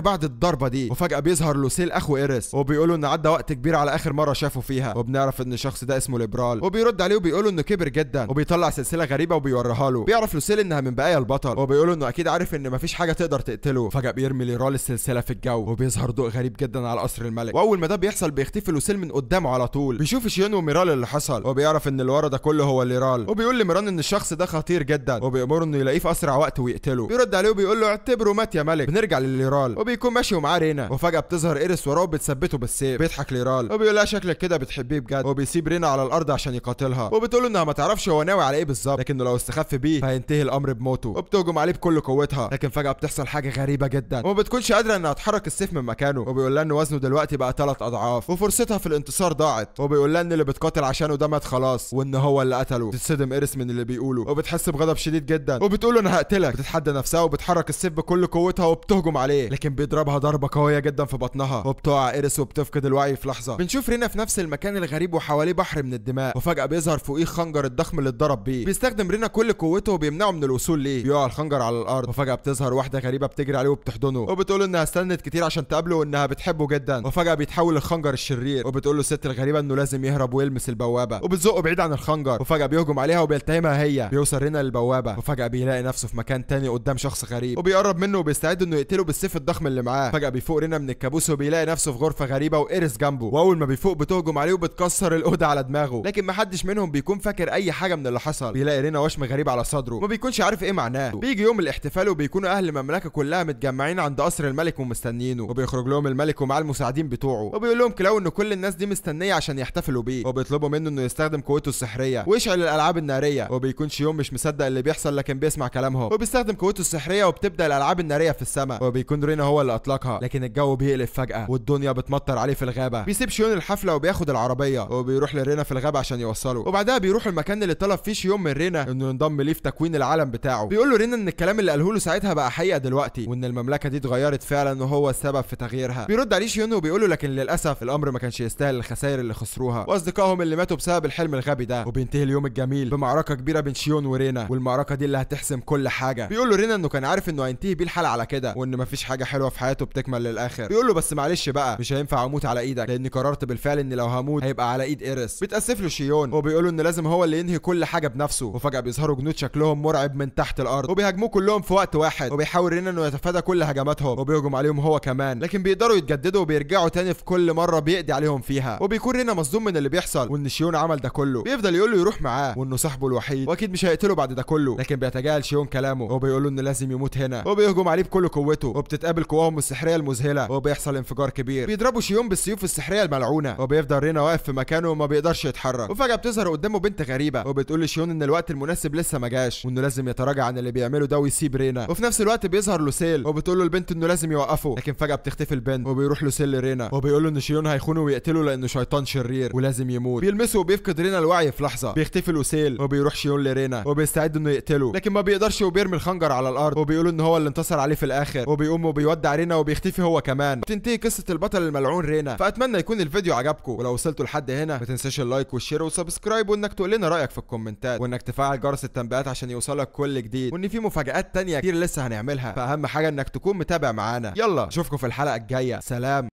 بعد الضربه دي؟ وفجاه بيظهر لوسيل اخو ايريس وبيقول له ان عدى وقت كبير على اخر مره شافه فيها وبنعرف ان الشخص ده اسمه ليبرال وبيرد عليه وبيقول له انه كبر جدا وبيطلع سلسله غريبه وبيوريها له. بيعرف لوسيل انها من بقايا البطل وبيقول له انه اكيد عارف ان مفيش حاجه تقدر تقتله. فجاه بيرمي ليرال السلسله في الجو وبيظهر ضوء غريب جدا على قصر الملك، واول ما ده بيحصل بيختفي لوسيل من قدامه على طول. بيشوف شيون وميرال اللي حصل وبيعرف ان اللي ورا ده كله هو ليرال وبيقول لميران ان الشخص ده خطير جدا وبيامره انه يلاقيه في اسرع وقت ويقتله. بيرد عليه وبيقول له اعتبره مات يا ملك. بنرجع لليرال وبيكون ماشي ومعاه رينا وفجاه بتظهر ايريس وراه وبتثبته بالسيف. بيضحك ليرال وبيقول لها شكلك كده بتحبيه بجد وبيسيب رينا على الارض عشان يقاتلها وبتقول له انها ما تعرفش هو ناوي على ايه بالظبط، لكنه لو استخف بيه فهينتهي الامر بموته وبتهجم عليه بكل قوتها. لكن فجاه بتحصل حاجه غريبه جدا وما بتكونش قادره انها تحرك السيف من مكانه وبيقول لها ان وزنه دلوقتي بقى 3 اضعاف وفرصتها في الانتصار ضاعت وبيقول لها ان اللي بتقاتل عشانه ده مات خلاص وان هو اللي قتله. بتتصدم ايريس من اللي بيقوله وبتحس بغضب شديد جدا وبتقول له انا هقتلك. بتتحدى نفسها وبتحرك السيف بكل قوتها وبتهجم عليه، لكن بيضربها ضربه قويه جدا في بطنها وبتقع ايريس وبتفقد الوعي في لحظه. بنشوف رينا في نفس المكان الغريب وحواليه بحر من الدماء وفجاه بيظهر فوقيه خنجر الضخم اللي اتضرب بيه. بيستخدم رينا كل قوته وبيمنعه من الوصول ليه. بيقع الخنجر على الارض وفجاه بتظهر واحده غريبه بتجري عليه وبتحضنه وبتقول انها استنت كتير عشان تقابله وانها بتحبه جدا. وفجاه بيتحول للخنجر الشرير وبتقول له الست الغريبه انه لازم يهرب ويلمس البوابه وبتزقه بعيد عن الخنجر. وفجاه بيهجم عليها وبيلتهمها هي. بيوصل رينا للبوابه وفجاه بيلاقي نفسه في مكان تاني قدام شخص غريب وبيقرب منه وبيستعد انه يقتله بالسيف الضخم اللي معاه. فجاه بيفوق رينا من الكابوس وبيلاقي نفسه في غرفه غريبه وإيريس جنبه. واول ما بيفوق بتهجم عليه وبتكسر الاوضه على دماغه، لكن محدش منهم بيكون فاكر اي حاجه من اللي حصل. بيلاقي رينا وشم غريب على صدره ما بيكونش عارف ايه معناه. بيجي يوم الاحتفال وبيكونوا اهل المملكه كلها متجمعين عند قصر الملك ومستنيينه، وبيخرج لهم الملك ومعاه المساعدين بتوعه وبيقول لهم كلاو ان كل الناس دي مستنيه عشان يحتفلوا بيه، وبيطلبوا منه انه يستخدم قوته السحريه ويشعل الالعاب الناريه. وبيكونش يوم مش مصدق اللي بيحصل لكن بيسمع كلامهم وبيستخدم قوته السحريه وبتبدا الالعاب الناريه في السماء. وبيكون رينا هو اللي اطلقها، لكن الجو بيقلب فجاه والدنيا بتمطر عليه في الغابه. بيسيب شيون الحفله وبياخد العربيه وبيروح لرينا في الغابه عشان يوصله. وبعدها بيروح المكان اللي طلب فيه شيون من رينا انه ينضم ليه في تكوين العالم بتاعه. بيقول له رينا ان الكلام اللي قاله له ساعتها بقى حقيقه دلوقتي وان المملكه دي اتغيرت فعلا وهو السبب في تغييرها. بيرد عليه شيون وبيقول له لكن للاسف الامر ما كانش يستاهل الخسائر اللي خسروها واصدقائهم اللي ماتوا بسبب الحلم الغبي ده. وبينتهي اليوم الجميل بمعركه كبيره بين شيون ورينا، والمعركه دي اللي هتحسم كل حاجه. بيقول له رينا انه كان عارف انه هينتهي بيه الحلقه على كده وان مفيش حاجه حلوه في حياته بتكمل للاخر. بيقول له بس معلش بقى مش هينفع اموت على ايدك لاني قررت بالفعل اني لو هموت هيبقى على ايد إيريس. بيتاسف له شيون وبيقول له ان لازم هو اللي ينهي كل حاجه بنفسه. وفجاه بيظهروا جنود شكلهم مرعب من تحت الارض وبيهاجموه كلهم في وقت واحد، وبيحاول رينا انه يتفادى كل هجماتهم وبيهجم عليهم هو كمان، لكن بيقدروا يتجددوا وبيرجعوا تاني في كل مره بيقضي عليهم فيها. وبيكون رينا مصدوم من اللي بيحصل وان شيون عمل ده كله. بيفضل يقول له يروح معاه وانه صاحبه الوحيد واكيد مش هيقتله بعد ده كله، لكن بيتجاهل شيون كلامه وبيقول له انه لازم يموت هنا. وبيهجم عليه بكل قوته وبتتقابل قواهم السحريه المذهله وبيحصل انفجار كبير. بيضربوا شيون بالسيوف السحريه الملعونه وبيفضل رينا واقف في مكانه وما بيقدرش يتحرك. وفجاه بتظهر قدامه بنت غريبه وبتقول لشيون ان الوقت المناسب لسه ما جاش وانه لازم يتراجع عن اللي بيعمله ده ويسيب رينا. وفي نفس الوقت بيظهر لوسيل وبتقول له البنت انه لازم يوقفه، لكن فجاه بتختفي البنت وبيروح لوسيل لرينا وبيقول له ان شيون هيخونه ويقتله لانه شيطان شرير ولازم يموت. بيلمسه وبيفقد رينا الوعي في لحظه. بيختفي لوسيل وبيروح شيون لرينا وبيستعد انه يقتله، لكن ما بيقدرش وبيرمي الخنجر على الارض وبيقول ان هو اللي انتصر عليه في الاخر. وبيقوم وبيودع رينا وبيختفي هو كمان. بتنتهي قصه البطل الملعون رينا. فاتمنى يكون الفيديو عجبكم، ولو وصلتوا لحد هنا ما تنساش اللايك والشير والسبسكرايب وانك تقول لنا رايك في الكومنتات وانك تفعل جرس التنبيهات عشان يوصلك كل جديد، وان في مفاجآت تانية كتير لسه هنعملها. فاهم حاجه انك تكون متابع معانا. يلا اشوفكم في الحلقه الجايه. سلام.